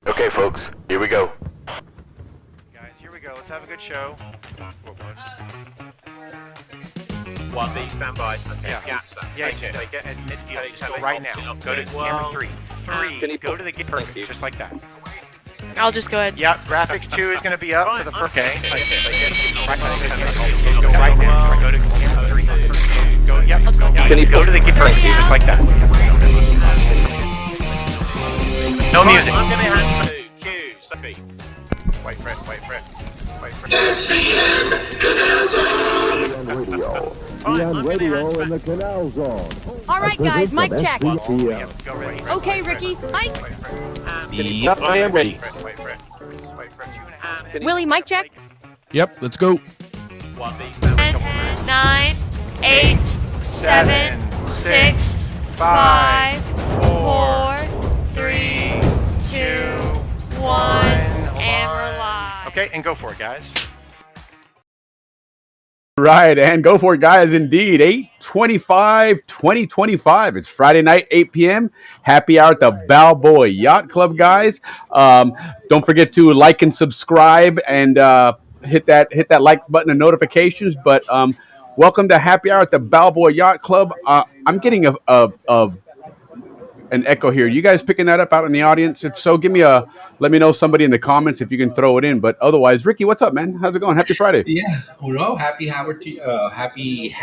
Okay, folks, here we go. Guys, here we go. Let's have a good show. 1B, stand by. Okay, Yeah. Yacht, stand. Yeah, Take it. take it at midfield. Take Just go it. right now. Go to camera 3. Can 3. you Go to the perfect, just like that. I'll just go ahead. Yeah, graphics 2 is going to be up for the first. Okay. Go right now. Go to camera 3. Go. Yep. Can you Go to the perfect, just like that. No music. I'm going to hand to Q, Sophie. Wait, Fred. On radio in the Canal Zone. All right, guys, mic check. Go ready. Okay, Ricky, mic. Yep, I am ready. Wait, Fred. Willie, mic check. Yep, let's go. 1B, stand by. 10, 9, 8, 7, 6, 5, 4, 3, 2, 1, and we're live. Okay, and go for it, guys. Right, and go for it, guys. Indeed, 8/25/2025. It's Friday night, 8 p.m. Happy hour at the Balboa Yacht Club, guys. Don't forget to like and subscribe and hit that like button and notifications. But welcome to Happy Hour at the Balboa Yacht Club. I'm getting an echo here. You guys picking that up out in the audience? If so, let me know, somebody in the comments, if you can throw it in. But otherwise, Ricky, what's up, man? How's it going? Happy Friday. Yeah, well, happy hour to happy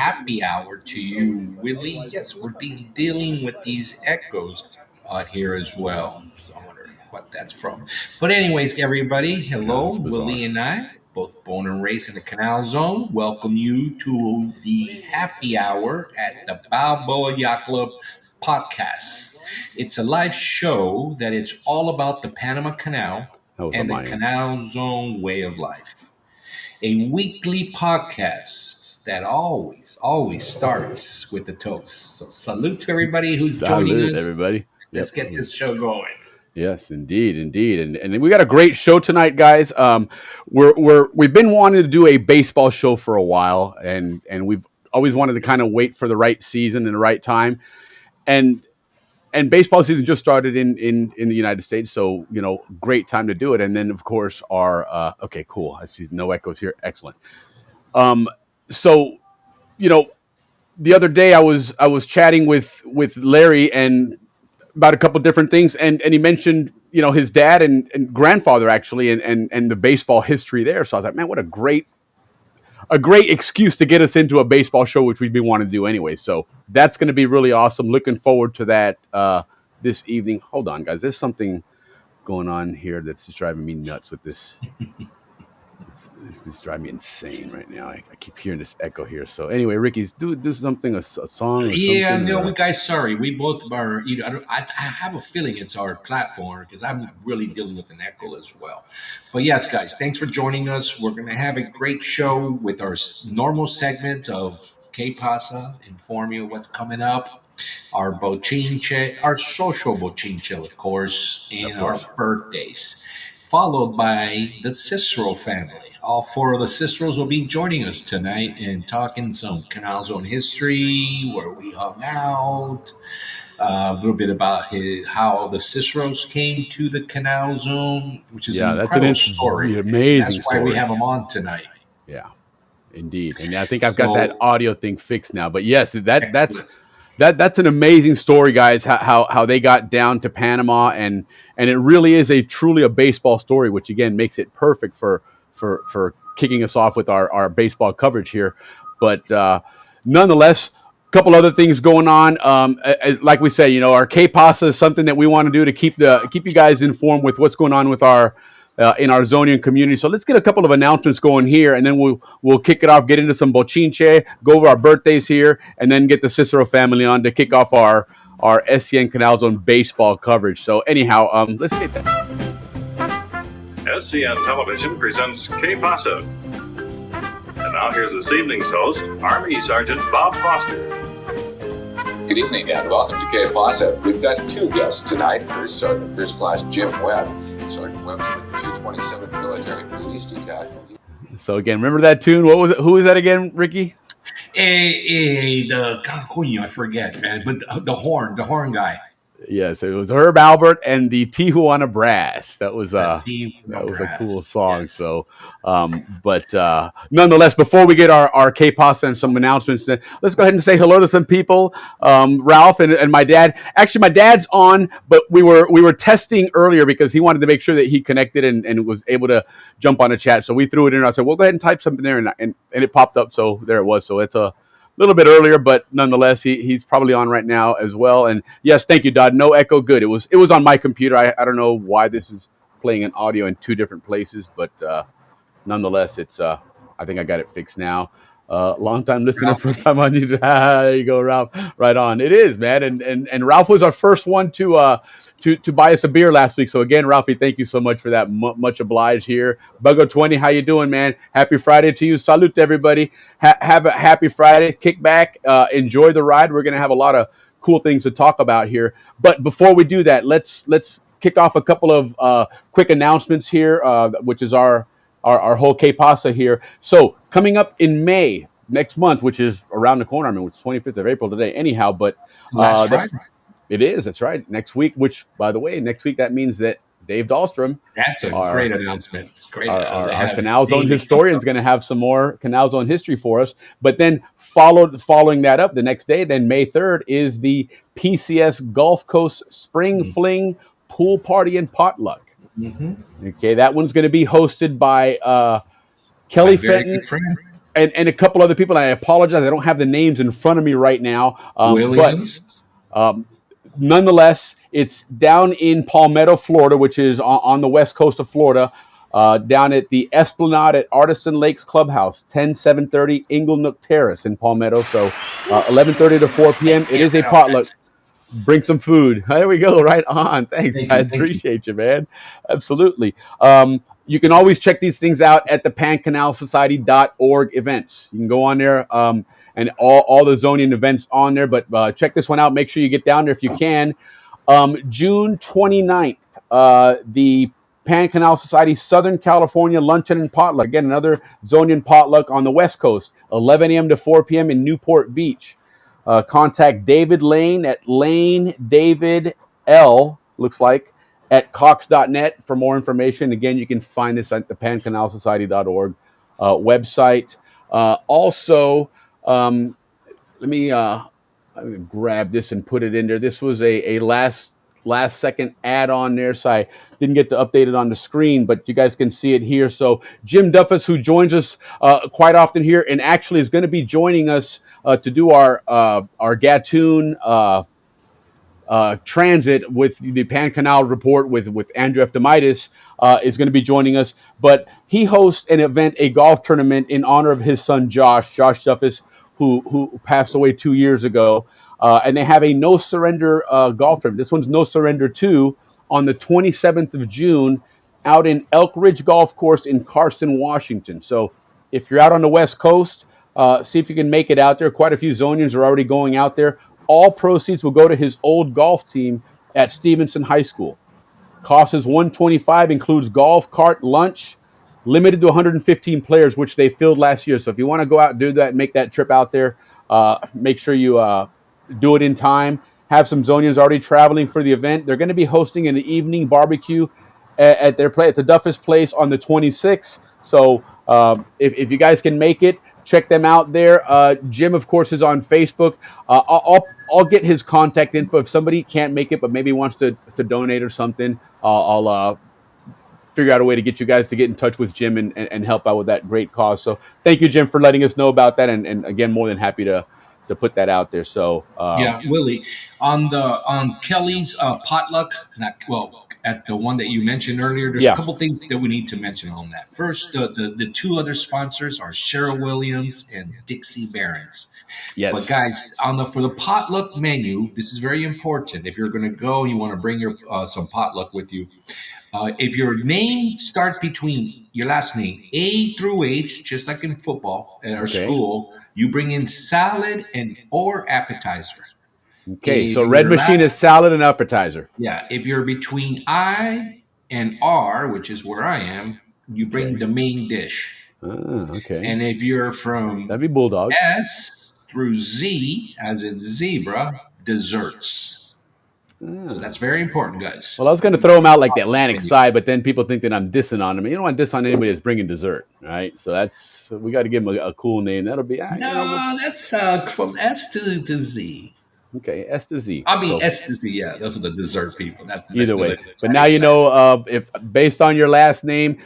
hour to you, Willie. Yes, we're dealing with these echoes out here as well. So I wonder what that's from. But anyways, everybody, hello, Willie and I, both born and raised in the Canal Zone, welcome you to the happy hour at the Balboa Yacht Club podcast. It's a live show that it's all about the Panama Canal and the Canal Zone way of life. A weekly podcast that always starts with the toast. So salute to everybody who's joining us. Everybody. Let's get this show going. Yes, indeed, and we got a great show tonight, guys. We've been wanting to do a baseball show for a while, and we've always wanted to kind of wait for the right season and the right time, and baseball season just started in the United States, so great time to do it. And then of course our okay, cool. I see no echoes here. Excellent. So the other day I was chatting with Larry and about a couple different things, and he mentioned his dad and grandfather actually, and the baseball history there. So I thought, man, what a great excuse to get us into a baseball show, which we've been wanting to do anyway. So that's going to be really awesome. Looking forward to that this evening. Hold on, guys. There's something going on here that's just driving me nuts with this. It's just driving me insane right now. I keep hearing this echo here. So anyway, Ricky's do something, a song or Yeah, something. no, we guys, sorry. We both are, I have a feeling it's our platform because I'm really dealing with an echo as well. But yes, guys, thanks for joining us. We're going to have a great show with our normal segment of Que Pasa, inform you what's coming up, our bochinche, our social bochinche, of course, and our birthdays, followed by the Cicero family. All four of the Ciceros will be joining us tonight and talking some Canal Zone history, where we hung out, a little bit about how the Ciceros came to the Canal Zone, which is an incredible story. Amazing. That's why we have them on tonight. Yeah, indeed. And I think I've got that audio thing fixed now. But yes, that's an amazing story, guys. How they got down to Panama, and it really is truly a baseball story, which again makes it perfect for kicking us off with our baseball coverage here. But nonetheless, a couple other things going on. Like we say, our K-Pasa is something that we want to do to keep you guys informed with what's going on with our in our Zonian community. So let's get a couple of announcements going here, and then we'll kick it off, get into some bochinche, go over our birthdays here, and then get the Cicero family on to kick off our SCN Canal Zone baseball coverage. So anyhow, let's get that. SCN Television presents Que Pasa. And now here's this evening's host, Army Sergeant Bob Foster. Good evening and welcome to Que Pasa. We've got two guests tonight. First Sergeant First Class Jim Webb. Sergeant Webb's with the 227th Military Police Detachment. So again, remember that tune? What was it? Who was that again, Ricky? I forget, man. But the horn guy. Yes, it was Herb Albert and the Tijuana Brass. That was Tijuana a cool Brass. song. Yes. So, but nonetheless, before we get our K-Pasta and some announcements, let's go ahead and say hello to some people. Ralph and my dad. Actually, my dad's on, but we were testing earlier because he wanted to make sure that he connected and was able to jump on a chat. So we threw it in. I said, "Well, go ahead and type something there," and it popped up. So there it was. So it's a little bit earlier, but nonetheless, he's probably on right now as well. And yes, thank you, Dodd. No echo, good. It was on my computer. I don't know why this is playing an audio in two different places, but nonetheless, it's I think I got it fixed now. Long time listener, first time on YouTube. There you go, Ralph. Right on. It is, man. And Ralph was our first one to buy us a beer last week. So again, Ralphie, thank you so much for that. Much obliged here. Buggo20, how you doing, man? Happy Friday to you. Salute to everybody. Have a happy Friday. Kick back. Enjoy the ride. We're gonna have a lot of cool things to talk about here. But before we do that, let's kick off a couple of quick announcements here, which is our whole K-Pasa here. So coming up in May, next month, which is around the corner. I mean, it's 25th of April today anyhow, but last Friday. It is. That's right. Next week, which, by the way, next week, that means that Dave Dahlstrom. That's a great announcement. Great. Our Canal Zone historian is going to have some more Canal Zone history for us. But then following that up the next day, then May 3rd, is the PCS Gulf Coast Spring Fling Pool Party and Potluck. Mm-hmm. Okay, that one's going to be hosted by Kelly Fenton and a couple other people. And I apologize, I don't have the names in front of me right now. Williams. But nonetheless, it's down in Palmetto, Florida, which is on the west coast of Florida, down at the Esplanade at Artisan Lakes Clubhouse, 10730 Inglenook Terrace in Palmetto. So 11:30 to 4 p.m. It is a potluck. Bring some food. There we go. Right on. Thanks. I appreciate you, man. Absolutely. You can always check these things out at the pancanalsociety.org events. You can go on there and all the Zonian events on there. But check this one out. Make sure you get down there if you can. June 29th, the Pan Canal Society Southern California Luncheon and Potluck. Again, another Zonian potluck on the West Coast, 11 a.m. to 4 p.m. in Newport Beach. Contact David Lane at Lane David L, looks like, at cox.net for more information. Again, you can find this at the pancanalsociety.org website. Also, let me I'm gonna grab this and put it in there. This was a last second add on there, so I didn't get to update it on the screen, but you guys can see it here. So Jim Duffus, who joins us quite often here, and actually is going to be joining us to do our Gatun transit with the Pan Canal report with Andrew F. Demaitis, is going to be joining us. But he hosts an event, a golf tournament in honor of his son Josh Duffus, who passed away 2 years ago. And they have a no surrender golf tournament. This one's No Surrender 2 on the 27th of June out in Elk Ridge Golf Course in Carson, Washington. So if you're out on the West Coast, see if you can make it out there. Quite a few Zonians are already going out there. All proceeds will go to his old golf team at Stevenson High School. Cost is $125, includes golf cart, lunch, limited to 115 players, which they filled last year. So if you want to go out and do that and make that trip out there, make sure you do it in time. Have some Zonians already traveling for the event. They're going to be hosting an evening barbecue at their place, at the Duffus place on the 26th. So if you guys can make it, check them out there. Jim, of course, is on Facebook. I'll get his contact info if somebody can't make it, but maybe wants to donate or something. I'll figure out a way to get you guys to get in touch with Jim and help out with that great cause. So thank you, Jim, for letting us know about that. And again, more than happy to put that out there. So yeah, Willie, on Kelly's potluck, at the one that you mentioned earlier, there's a couple things that we need to mention on that. First, the two other sponsors are Cheryl Williams and Dixie Barons. Yes. But guys, for the potluck menu, this is very important. If you're going to go, you want to bring your some potluck with you. If your name starts between your last name A through H, just like in football at our school, you bring in salad or appetizer. Okay, so Red Machine is salad and appetizer. Yeah, if you're between I and R, which is where I am, you bring the main dish. Okay. And if you're from that'd be Bulldog S through Z, as in zebra, desserts. So that's very important, guys. Well, I was going to throw them out like the Atlantic side, but then people think that I'm dissing on them. You don't want to diss on anybody that's bringing dessert, right? So we got to give them a cool name. That'll be that's from S to Z. Okay, S to Z. I mean, S to Z. Yeah, those are the dessert people. Either way, but now you know if based on your last name.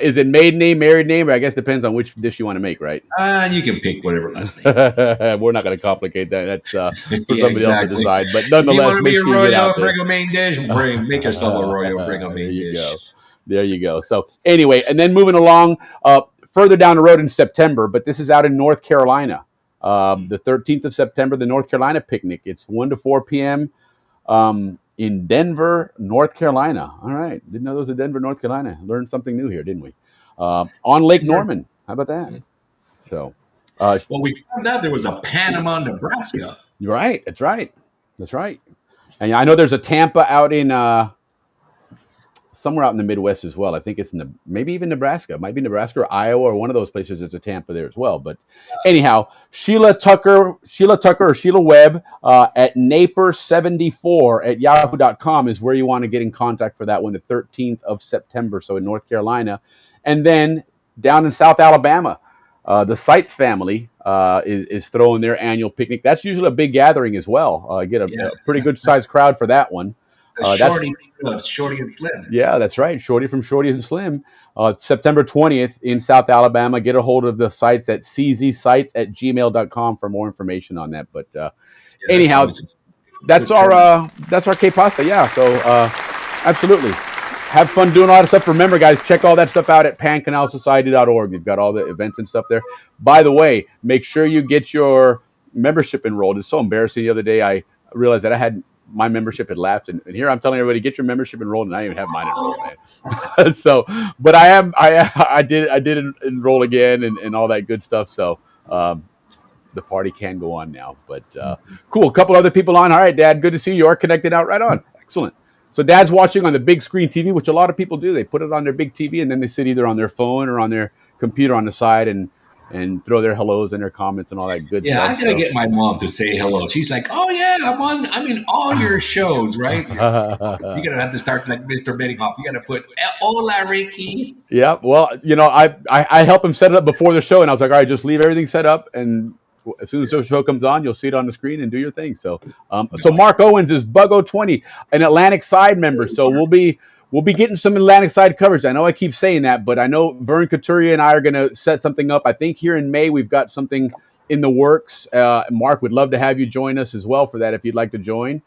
Is it maiden name, married name, or I guess depends on which dish you want to make, right? You can pick whatever last name. We're not going to complicate that. That's for somebody else to decide. But nonetheless, make sure you get out there. Bring a main dish. Make yourself a royal. Bring a main dish. There you go. So anyway, and then moving along further down the road in September, but this is out in North Carolina. The 13th of September, the North Carolina picnic. It's 1 to 4 p.m. In Denver, North Carolina. All right. Didn't know those in Denver, North Carolina. Learned something new here, didn't we? On Lake Norman. How about that? So, well, we found out there was a Panama, Nebraska. You're right. That's right. That's right. And I know there's a Tampa out in somewhere out in the Midwest as well. I think it's maybe even Nebraska. It might be Nebraska or Iowa or one of those places. There's a Tampa there as well. But anyhow, Sheila Tucker or Sheila Webb at naper74@yahoo.com is where you want to get in contact for that one, the 13th of September. So in North Carolina. And then down in South Alabama, the Seitz family is throwing their annual picnic. That's usually a big gathering as well. Get a pretty good sized crowd for that one. Shorty and Slim. Yeah, that's right. Shorty from Shorty and Slim. September 20th in South Alabama. Get a hold of the sites at czsites@gmail.com for more information on that. But anyhow, that's our K Pasta. Yeah, so absolutely. Have fun doing all that stuff. Remember, guys, check all that stuff out at pancanalsociety.org. You've got all the events and stuff there. By the way, make sure you get your membership enrolled. It's so embarrassing. The other day, I realized that my membership had lapsed, and here I'm telling everybody, get your membership enrolled, and I didn't even have mine enrolled, man. So, but I did enroll again and all that good stuff. So, the party can go on now. But cool, a couple other people on. All right, Dad, good to see you. You are connected out right on. Excellent. So, Dad's watching on the big screen TV, which a lot of people do. They put it on their big TV, and then they sit either on their phone or on their computer on the side and throw their hellos and their comments and all that good stuff. Yeah, I gotta get my mom to say hello. She's like, "Oh yeah, I'm in all your shows, right?" You're gonna have to start like Mr. Bettinghoff. You gotta put "Hola, Ricky." Yeah, well, I help him set it up before the show, and I was like, "All right, just leave everything set up, and as soon as the show comes on, you'll see it on the screen and do your thing." So, so Mark Owens is Buggo20, an Atlantic Side member. So we'll be getting some Atlantic Side coverage. I know I keep saying that, but I know Vern Couturier and I are going to set something up. I think here in May, we've got something in the works. Mark, would love to have you join us as well for that if you'd like to join.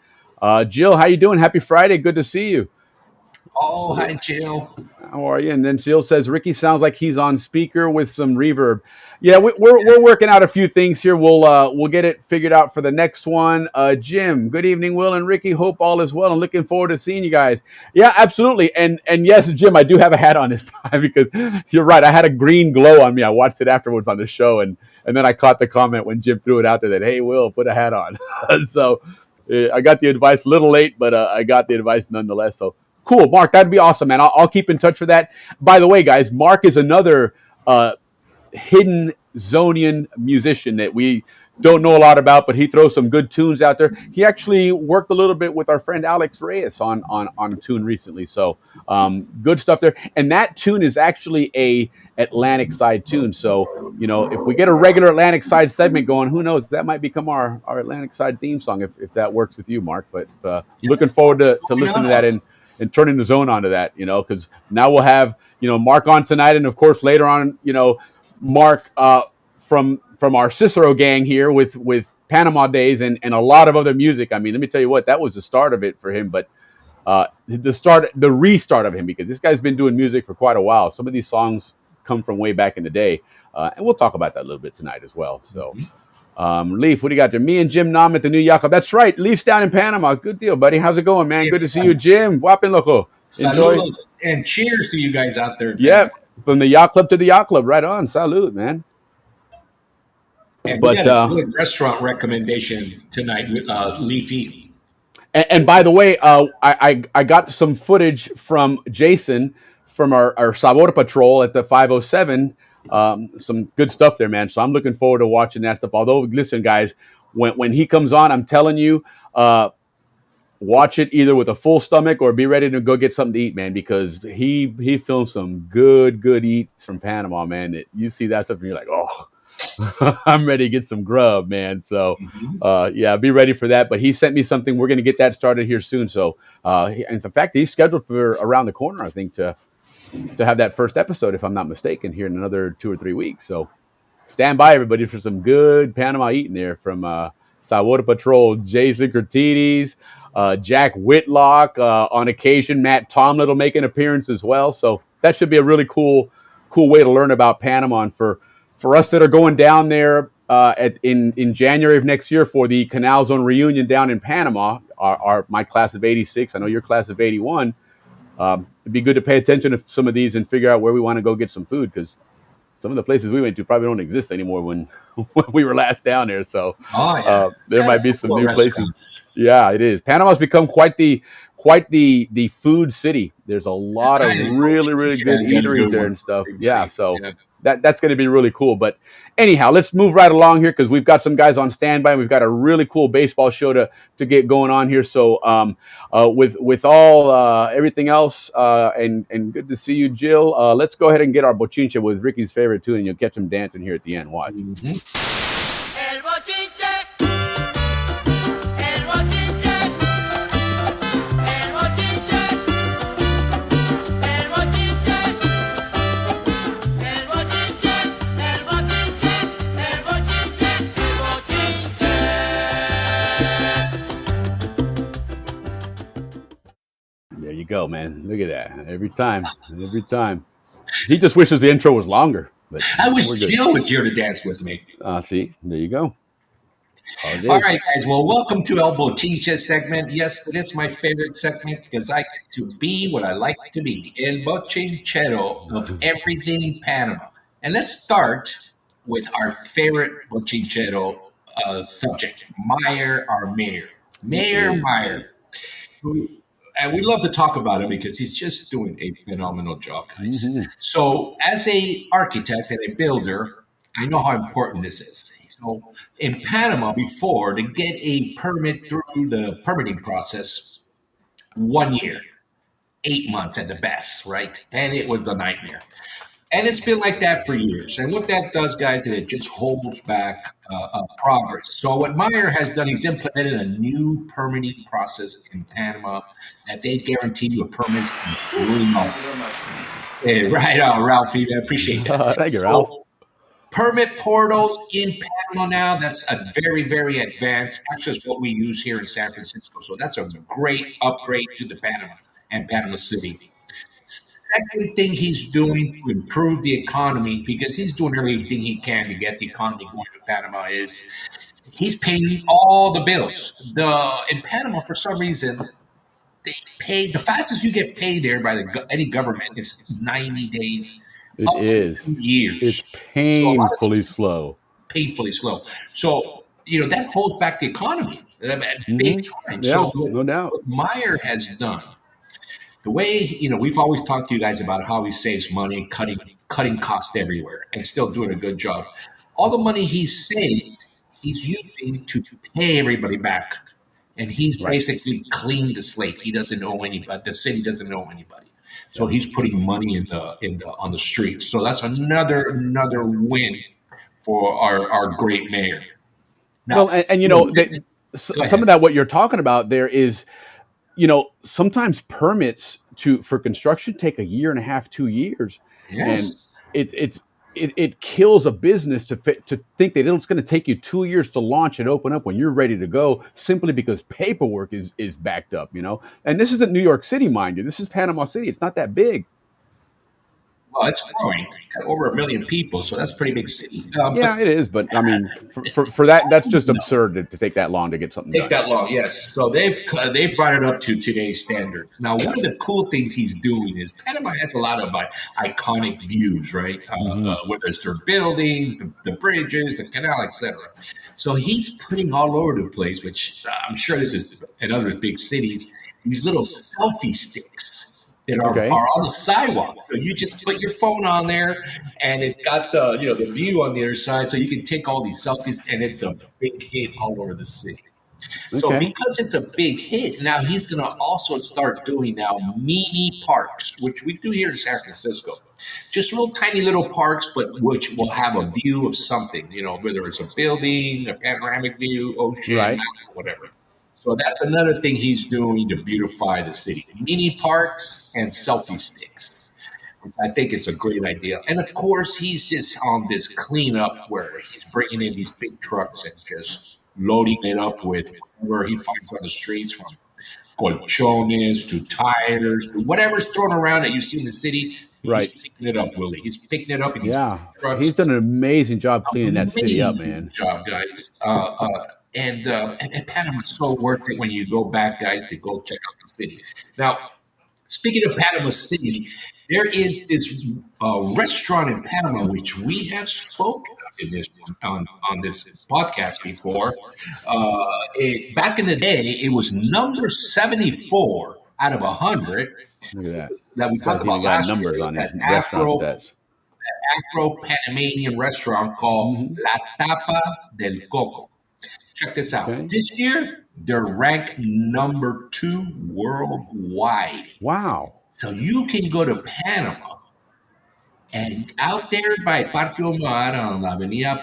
Jill, how you doing? Happy Friday. Good to see you. Oh, hi, Jill. How are you? And then Jill says, Ricky sounds like he's on speaker with some reverb. Yeah, we're working out a few things here. We'll get it figured out for the next one. Jim, good evening, Will and Ricky. Hope all is well and looking forward to seeing you guys. Yeah, absolutely. And yes, Jim, I do have a hat on this time because you're right. I had a green glow on me. I watched it afterwards on the show, and then I caught the comment when Jim threw it out there that, hey, Will, put a hat on. So I got the advice a little late, but I got the advice nonetheless. So cool, Mark. That'd be awesome, man. I'll keep in touch for that. By the way, guys, Mark is another hidden Zonian musician that we don't know a lot about, but he throws some good tunes out there. He actually worked a little bit with our friend Alex Reyes on a tune recently. So good stuff there. And that tune is actually a Atlantic Side tune. So, if we get a regular Atlantic Side segment going, who knows, that might become our Atlantic Side theme song if that works with you, Mark. But looking forward to listening to that and turning the zone onto that, because now we'll have, Mark on tonight. And of course, later on, Mark from our Cicero gang here with Panama Days and a lot of other music. I mean, let me tell you what, that was the start of it for him, but the restart of him, because this guy's been doing music for quite a while. Some of these songs come from way back in the day, and we'll talk about that a little bit tonight as well. So, Leaf, what do you got there? Me and Jim Nam at the new Yacht Club. That's right, Leaf's down in Panama. Good deal, buddy. How's it going, man? Good to see you, Jim. Wapin loco. Enjoy. Saludos and cheers to you guys out there. Yeah. From the Yacht Club to the Yacht Club, right on. Salute, man. And we got a good restaurant recommendation tonight with Leafy. And by the way, I got some footage from Jason from our Sabor Patrol at the 507. Some good stuff there, man. So I'm looking forward to watching that stuff. Although, listen, guys, when he comes on, I'm telling you, watch it either with a full stomach or be ready to go get something to eat, man, because he filmed some good eats from Panama, man. You see that stuff and you're like, oh, I'm ready to get some grub, man. So, yeah, be ready for that. But he sent me something. We're going to get that started here soon. So, and in fact, he's scheduled for around the corner, I think, to have that first episode, if I'm not mistaken, here in another 2 or 3 weeks. So, stand by, everybody, for some good Panama eating there from Sabor Patrol, Jason Curtini's, Jack Whitlock, on occasion. Matt Tomlin will make an appearance as well. So that should be a really cool way to learn about Panama. And for us that are going down there in January of next year for the Canal Zone reunion down in Panama, my class of 86, I know your class of 81, it'd be good to pay attention to some of these and figure out where we want to go get some food, because some of the places we went to probably don't exist anymore when we were last down there. So there might be some new places. Yeah, it is. Panama's become quite the food city. There's a lot of really good eateries there and stuff. Yeah, so that's going to be really cool. But anyhow, let's move right along here because we've got some guys on standby. We've got a really cool baseball show to get going on here. So with all everything else, and good to see you, Jill. Let's go ahead and get our bochincha with Ricky's favorite tune, and you'll catch him dancing here at the end. Watch. There you go, man. Look at that. Every time. He just wishes the intro was longer. But I wish Jill was here to dance with me. See, there you go. All right, guys. Well, welcome to El Bochinche segment. Yes, it is my favorite segment because I get to be what I like to be, El Bochinchero of everything Panama. And let's start with our favorite Bochinchero subject, Meyer, our mayor. Mayor Meyer. And we love to talk about him because he's just doing a phenomenal job, guys. So as a architect and a builder, I know how important this is. So in Panama before, to get a permit through the permitting process, 1 year, 8 months at the best, right? And it was a nightmare. And it's been like that for years. And what that does, guys, is it just holds back progress. So what Meyer has done, he's implemented a new permitting process in Panama that they guarantee you a permit in 3 months. Right on, Ralphie. I appreciate that. Thank you, Ralph. Permit portals in Panama now, that's a very advanced. That's just what we use here in San Francisco. So that's a great upgrade to the Panama and Panama City. Second thing he's doing to improve the economy, because he's doing everything he can to get the economy going in Panama, is he's paying all the bills. In Panama, for some reason, they pay the fastest you get paid there by any government is 90 days. It is 2 years. It's painfully slow. Painfully slow. So that holds back the economy. Big time. Yeah, so no doubt. What Meyer has done. The way, we've always talked to you guys about how he saves money, cutting costs everywhere, and still doing a good job. All the money he's saved, he's using to pay everybody back. And he's basically cleaned the slate. He doesn't owe anybody. The city doesn't owe anybody. So he's putting money on the streets. So that's another win for our great mayor. Now, well, and some of that what you're talking about there is, sometimes permits for construction take 1.5 years, 2 years. Yes. And it kills a business to think that it's going to take you 2 years to launch and open up when you're ready to go, simply because paperwork is backed up, And this isn't New York City, mind you. This is Panama City. It's not that big. Well, it's growing. Got over 1 million people, so that's a pretty big city. It is, but I mean, for that's just absurd to take that long to get something done. Take that long, yes. So they've brought it up to today's standards. Now, one of the cool things he's doing is Panama has a lot of iconic views, right? Whether it's their buildings, the bridges, the canal, etc. So he's putting all over the place, which I'm sure this is in other big cities, these little selfie sticks that are on the sidewalk. So you just put your phone on there, and it's got the view on the other side, so you can take all these selfies, and it's a big hit all over the city. So Okay. because it's a big hit, now he's going to also start doing now mini parks, which we do here in San Francisco. Just little tiny little parks, but which will have a view of something, you know, whether it's a building, a panoramic view, ocean, Right. mountain, whatever. So that's another thing he's doing to beautify the city. Mini parks and selfie sticks. I think it's a great idea. And of course, he's just on this cleanup where he's bringing in these big trucks and just loading it up with whatever he finds on the streets, from colchones to tires to whatever's thrown around that you see in the city. He's Right. picking it up, Willie. He's picking it up in these Yeah. trucks. He's done an amazing job cleaning that city up, Amazing man. job, guys. And Panama's so worth it when you go back, guys, to go check out the city. Now, speaking of Panama City, there is this restaurant in Panama which we have spoken of in this on this podcast before. Back in the day, it was number 74 out of 100 Look at that. that we This talked guy's even about got last numbers year. on his That restaurant stats. Afro-Panamanian restaurant called La Tapa del Coco. Check this out. Okay. This year, they're ranked number 2 worldwide. Wow. So you can go to Panama and out there by Parque Omar on la Avenida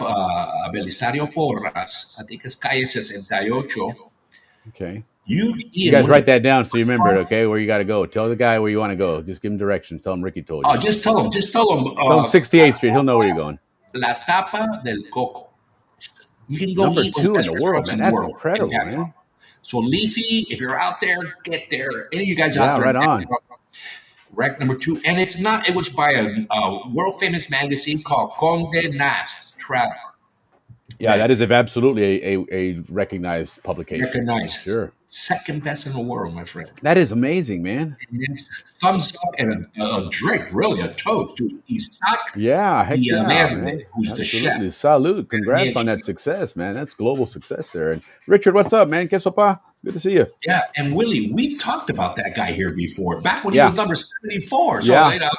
Belisario Porras, I think it's calle 68, Okay. you You guys write that down so you remember it, okay, where you got to go. Tell the guy where you want to go. Just give him directions. Tell him Ricky told you. Oh, just tell him. Tell him 68th Street. He'll know where you're going. La Tapa del Coco. You can go Number eat 2 in best the world, restaurants man. in the That's world, incredible, in Panama. man. So Leafy, if you're out there, get there. Any of you guys Yeah, out there? right on. Ranked number 2, and it's not. It was by a world famous magazine called Conde Nast Travel. Yeah, that is absolutely a recognized publication. Recognized. Sure. Second best in the world, my friend. That is amazing, man. And then thumbs up and a drink, really, a toast to Isaac. Yeah, heck yeah, Verde, man. who's the chef. Absolutely. Salute. Congrats on that success, man. That's global success there. And Richard, what's up, man? Que sopa? Good to see you. Yeah, and Willie, we've talked about that guy here before, back when he Yeah. was number 74. So, Yeah. you know,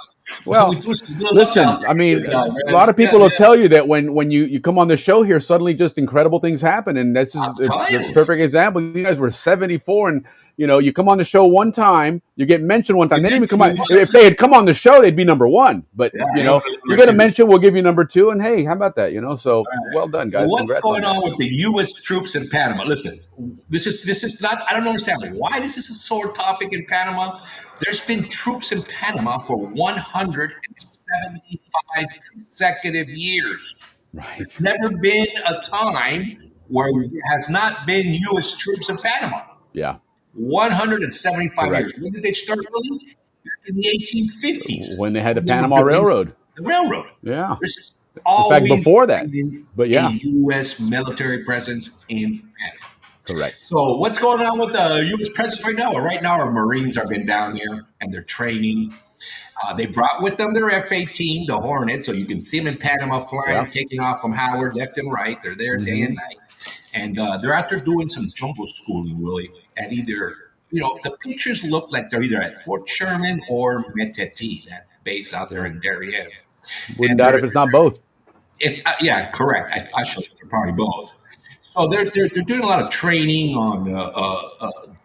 Well, we threw some good listen, love out there I mean, for this guy, man. a lot of people will Yeah. tell you that when you come on the show here, suddenly just incredible things happen. And that's just telling it's a you. perfect example. You guys were 74 and, you come on the show one time, you get mentioned one time. They didn't even come on. If they had come on the show, they'd be number 1. But, Yeah, you get a mention, we'll give you number 2. And, hey, how about that? So well done, guys. Well, what's Congrats going on on with the U.S. troops in Panama? Listen, this is not. I don't understand why this is a sore topic in Panama. There's been troops in Panama for 175 consecutive years. Right. There's never been a time where there has not been U.S. troops in Panama. Yeah. 175 Correct. years. When did they start really? Back in the 1850s. When they had the They were Panama building Railroad. The railroad. Yeah. There's In always fact, before that. been But yeah. a U.S. military presence in Panama. Correct. So what's going on with the U.S. presence right now? Well, right now, our Marines have been down there and they're training. They brought with them their F-18, the Hornet, so you can see them in Panama flying, Yeah. taking off from Howard left and right. They're there day and night. And they're out there doing some jungle schooling, really. And either, the pictures look like they're either at Fort Sherman or Meteti, that base out there in Darien. Wouldn't doubt if it's not both. Yeah, correct. I should probably both. So they're doing a lot of training on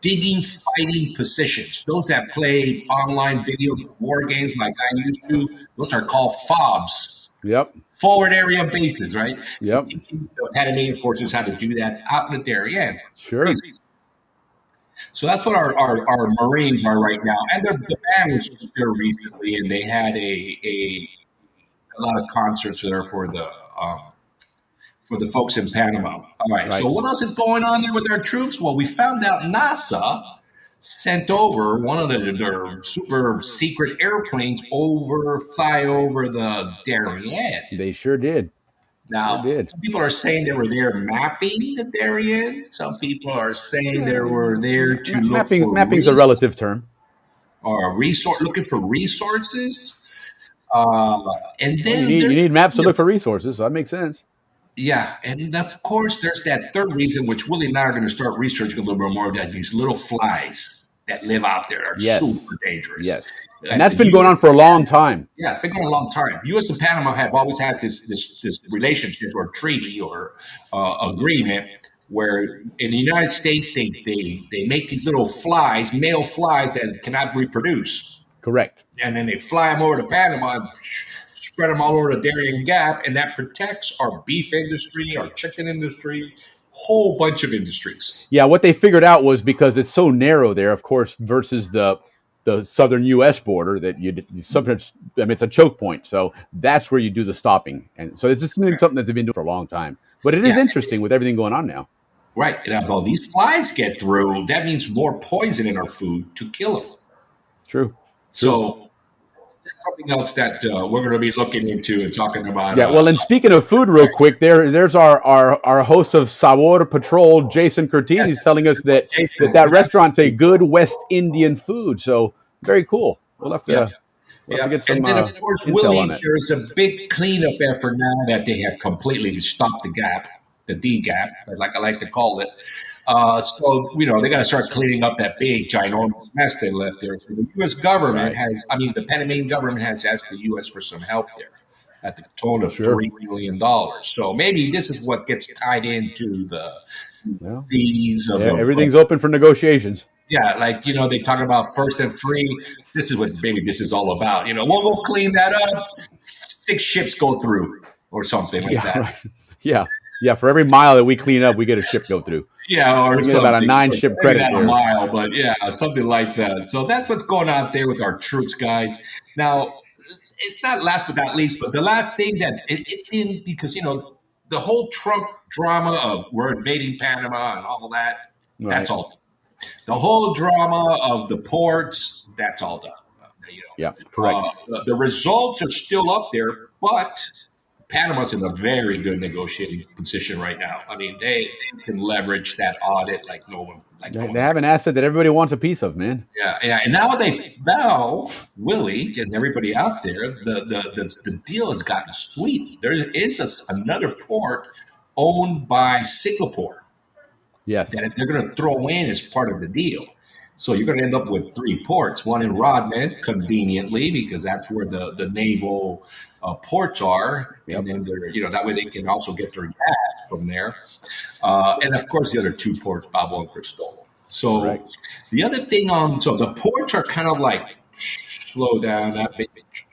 digging, fighting positions. Those that play online video war games like I used to, those are called FOBs. Yep. Forward area bases, right? Yep. The Panamanian forces had to do that out in the Darien. Sure. So that's what our Marines are right now. And the band was just there recently, and they had a lot of concerts there for the folks in Panama. All right. Right. So what else is going on there with our troops? Well, we found out NASA sent over one of their super secret airplanes fly over the Darien. They sure did. Now, They did. some people are saying they were there mapping the Darien. Some people are saying they were there to look for Mapping's a relative term. or looking for resources. And then You need maps to look for resources, so that makes sense. yeah, and of course there's that third reason, which Willie and I are going to start researching a little bit more, that these little flies that live out there are Yes. super dangerous. Yes. And that's been going on for a long time. Yeah, it's been going on a long time. U.S. and Panama have always had this relationship or treaty or agreement where in the United States they make these little flies, male flies that cannot reproduce. Correct. And then they fly them over to Panama and spread them all over the Darien Gap, and that protects our beef industry, our chicken industry, whole bunch of industries. Yeah, what they figured out was because it's so narrow there, of course, versus the southern U.S. border, that you sometimes, I mean, it's a choke point. So that's where you do the stopping. And so it's just been something that they've been doing for a long time. But it is interesting with everything going on now. Right. And if all these flies get through, that means more poison in our food to kill them. True. So that's something else that we're going to be looking into and talking about. Yeah, well, and speaking of food real quick, there's our host of Sabor Patrol, Jason Curtini, is telling us that restaurant's a good West Indian food. So very cool. We'll have to get some and then, of course, intel Willie, on it. there's a big cleanup effort now that they have completely stopped the gap, the D gap, like I like to call it. So, they got to start cleaning up that big, ginormous mess they left there. So the U.S. government the Panamanian government has asked the U.S. for some help there at the tone of $3 million. So maybe this is what gets tied into the fees. Everything's open for negotiations. Yeah, like, they talk about first and free. This is what this is all about. We'll go clean that up. 6 ships go through or something like that. Right. Yeah. For every mile that we clean up, we get a ship go through. Yeah, or something. About a 9-ship credit. Not a mile, but something like that. So that's what's going on there with our troops, guys. Now, it's not last but not least, but the last thing that it's in, because the whole Trump drama of we're invading Panama and all that. Right. That's all. The whole drama of the ports. That's all done. Yeah, correct. The results are still up there, but Panama's in a very good negotiating position right now. I mean, they can leverage that audit like no one. They have an asset that everybody wants a piece of, man. Yeah. And now Willie and everybody out there, the deal has gotten sweet. There is another port owned by Singapore. Yes. That they're going to throw in as part of the deal. So you're going to end up with 3 ports, one in Rodman, conveniently, because that's where the naval ports are. Yep. And then they're, that way they can also get their gas from there. And of course, the other 2 ports, Balboa and Cristobal. So the other thing so the ports are kind of like, slow down, not big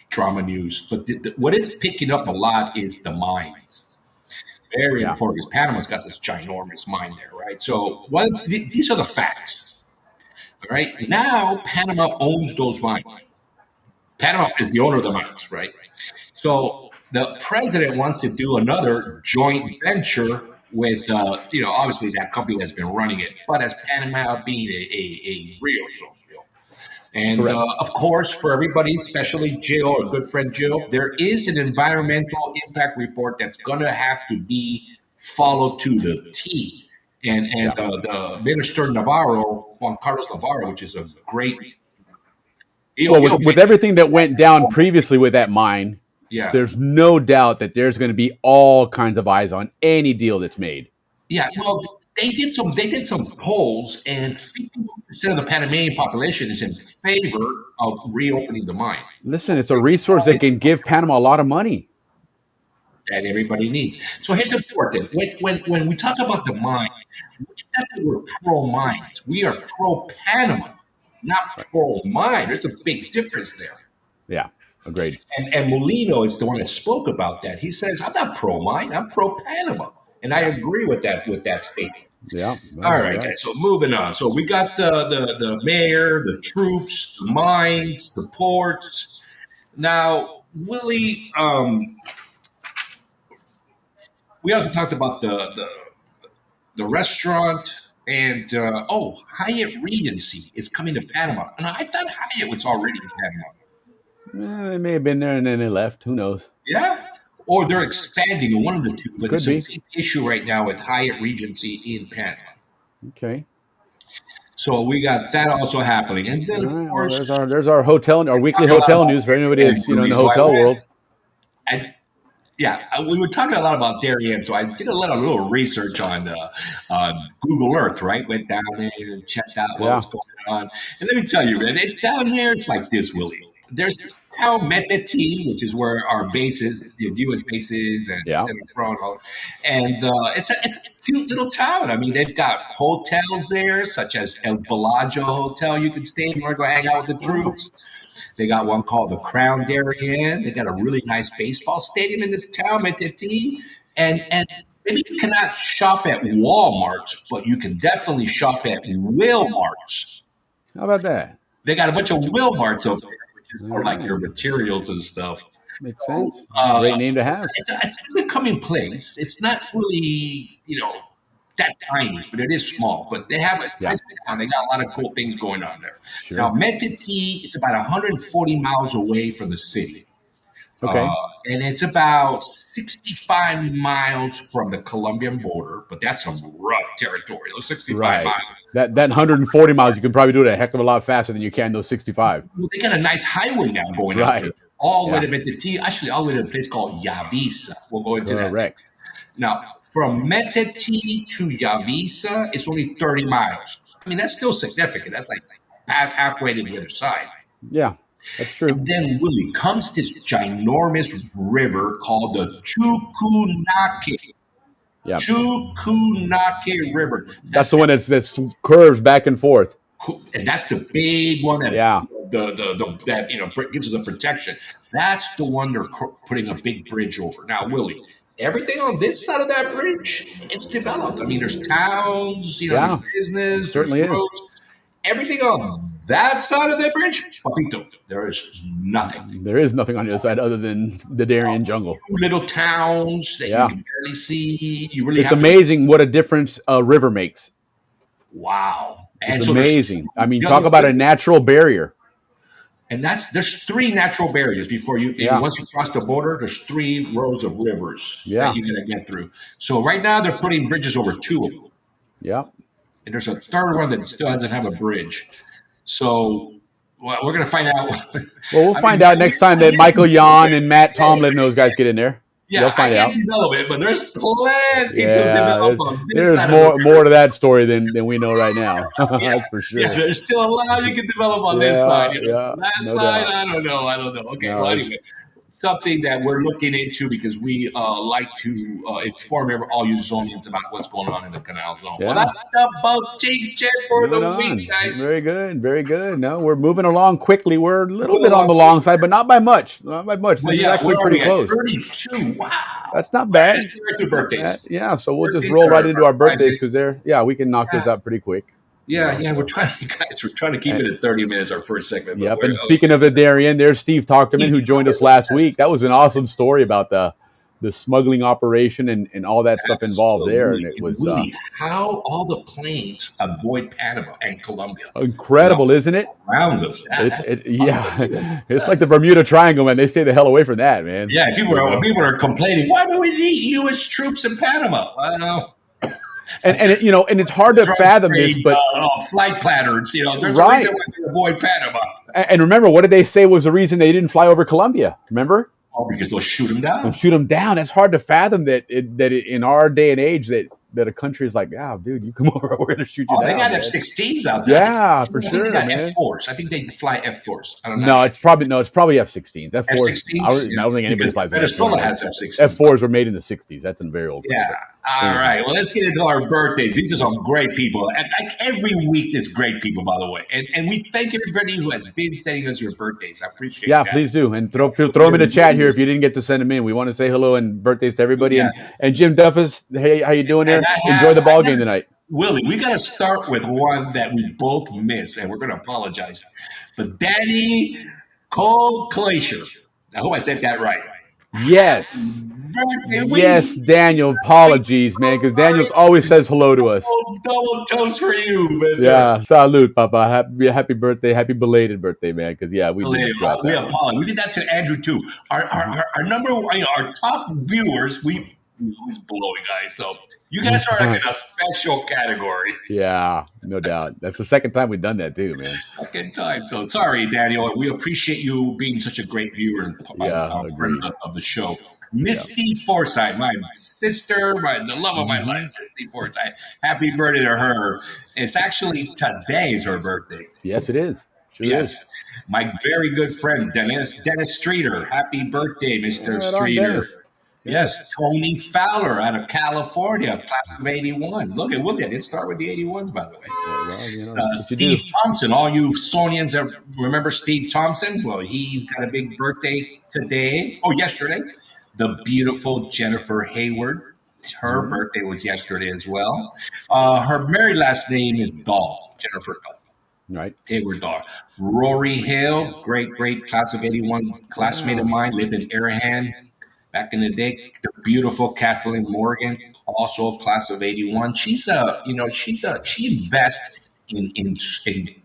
drama news. But what is picking up a lot is the mines. Very important, because Panama's got this ginormous mine there, right? So these are the facts. All right. Now, Panama owns those mines. Panama is the owner of the mines, right? So the president wants to do another joint venture with, obviously that company has been running it, but as Panama being a real socio. And of course, for everybody, especially Jill, our good friend Jill, there is an environmental impact report that's going to have to be followed to the T. And the Minister Juan Carlos Navarro, which is a great... with everything that went down previously with that mine, there's no doubt that there's going to be all kinds of eyes on any deal that's made. Yeah, well, they did some polls, and 51% of the Panamanian population is in favor of reopening the mine. Listen, it's a resource that can give Panama a lot of money that everybody needs. So here's the important thing. When we talk about the mine, it's not that we're pro-mines. We are pro-Panama, not pro-mine. There's a big difference there. Yeah, agreed. And Molino is the one that spoke about that. He says, I'm not pro-mine, I'm pro-Panama. And I agree with that statement. Yeah. All right, guys. So moving on. So we got the mayor, the troops, the mines, the ports. Now, Willie, we also talked about the restaurant and Hyatt Regency is coming to Panama. And I thought Hyatt was already in Panama. They may have been there and then they left. Who knows? Yeah. Or they're expanding, one of the two. But there's a big issue right now with Hyatt Regency in Panama. Okay. So we got that also happening. And then, of course... there's our hotel, our weekly hotel news for anybody that's, in the hotel world. We were talking a lot about Darien, so I did a little research on Google Earth, right? Went down there and checked out what was going on. And let me tell you, man, down here, it's like this, Willie. there's town Metati, which is where our base is, the U.S. base is, and Yeah. it's a cute little town. I mean, they've got hotels there, such as El Bellagio Hotel. You can stay if you want to go hang out with the troops. They got one called the Crown Darien. They got a really nice baseball stadium in this town, Metati, and maybe you cannot shop at Walmart's, but you can definitely shop at Wilmart's. How about that? They got a bunch of Wilmarts over there, which is for like your materials and stuff. Makes sense. Great name to have. It's a becoming place. It's not really, that tiny, but it is small. But they have a nice town. They got a lot of cool things going on there. Sure. Now, Metati, it's about 140 miles away from the city. Okay. And it's about 65 miles from the Colombian border, but that's some rough territory. Those 65 miles. That 140 miles, you can probably do it a heck of a lot faster than you can those 65. Well, they got a nice highway now going out there. All the way to Metati, actually all the way to a place called Yavisa. We'll go into that. Now, from Metati to Yavisa, it's only 30 miles. I mean, that's still significant. That's like past halfway to the other side. Yeah, that's true. And then, Willie, comes this ginormous river called the Chukunake. Yeah. Chukunake River. That's the one that's curves back and forth. And that's the big one that that gives us a protection. That's the one they're putting a big bridge over. Now, Willie, everything on this side of that bridge, it's developed. I mean, there's towns, there's business, certainly there's roads. Everything on that side of that bridge, papito, there is nothing. There is nothing on the other side other than the Darien jungle. Little towns that you can barely see. It's amazing what a difference a river makes. Wow. It's amazing. I mean, talk about a natural barrier. And there's 3 natural barriers before you, once you cross the border, there's 3 rows of rivers that you're going to get through. So right now they're putting bridges over 2 of them. Yeah. And there's a third one that still doesn't have a bridge. So we're going to find out. Well, we'll find out next time that Michael Yon and Matt Tomlin and those guys get in there. Yeah, they'll find out. Develop it, but there's plenty to develop on this there's side more to that story than we know right now. That's for sure. Yeah, there's still a lot you can develop on this side. That no side, doubt. I don't know. Okay, well, anyway, something that we're looking into because we like to inform all you Zonians about what's going on in the Canal Zone. Yeah. Well, that's the boating check for the week, guys. Very good, very good. No, we're moving along quickly. We're a little bit on the long side, but not by much. Not by much. This is actually pretty close. 32. Wow. That's not bad. Birthdays. So we'll just roll right into our birthdays because we can knock this out pretty quick. Yeah, we're trying to keep it at 30 minutes, our first segment. Yep, and speaking of the Darien, there's Steve Talkman, who joined us last week. That was an awesome story about the smuggling operation and all that stuff involved there. And it was how all the planes avoid Panama and Colombia. Incredible, isn't it? Around us. It's like the Bermuda Triangle, man. They stay the hell away from that, man. Yeah, people are complaining. Why do we need U.S. troops in Panama? And it's hard to fathom this, but flight patterns, there's a reason why they avoid Panama. And remember, what did they say was the reason they didn't fly over Colombia? Remember? Oh, because they'll shoot them down. That's hard to fathom that in our day and age that a country is like, dude, you come over, we're going to shoot you down. They got F-16s out there. Yeah, for sure. They got F-4s. I think they fly F-4s. I don't know. No, it's probably F-16s. F-16s? I don't think anybody flies Venezuela has F-16s. F-4s were made in the 60s. That's a very old. Yeah. All right. Well, let's get into our birthdays. These are some great people. And like every week, there's great people, by the way. And we thank everybody who has been sending us your birthdays. I appreciate it. Yeah, please do. And throw them in the chat here if you didn't get to send them in. We want to say hello and birthdays to everybody. Yeah. And Jim Duffus, hey, how you doing there? Enjoy the ball game tonight. Willie, we got to start with one that we both missed, and we're going to apologize. But Danny Glacier. I hope I said that right. Yes. Yes, Daniel. Apologies, man, because Daniel always says hello to us. Double toast for you, man. Yeah, salute, Papa. Happy birthday, happy belated birthday, man. Because we apologize. We did that to Andrew too. Our number, our top viewers, we always below you guys. So you guys are like in a special category. Yeah, no doubt. That's the second time we've done that too, man. Second time. So sorry, Daniel. We appreciate you being such a great viewer and friend of the show. Misty Forsythe, my sister, the love of my life, Misty Forsythe. Happy birthday to her. It's actually today is her birthday. Yes, it is. Yes. My very good friend, Dennis Streeter. Happy birthday, Mr. Right on, Streeter. Dennis. Yes, Tony Fowler out of California, class of 81. Look at Willie. I didn't start with the 81s, by the way. Well, you know, that's what you Steve do. Thompson, all you Zonians remember Steve Thompson? Well, he's got a big birthday today. Oh, yesterday. The beautiful Jennifer Hayward. Her birthday was yesterday as well. Her married last name is Dahl, Jennifer Dahl. Right. Hayward Dahl. Rory Hill, great class of 81 classmate of mine, lived in Arahan back in the day. The beautiful Kathleen Morgan, also class of 81. She invests in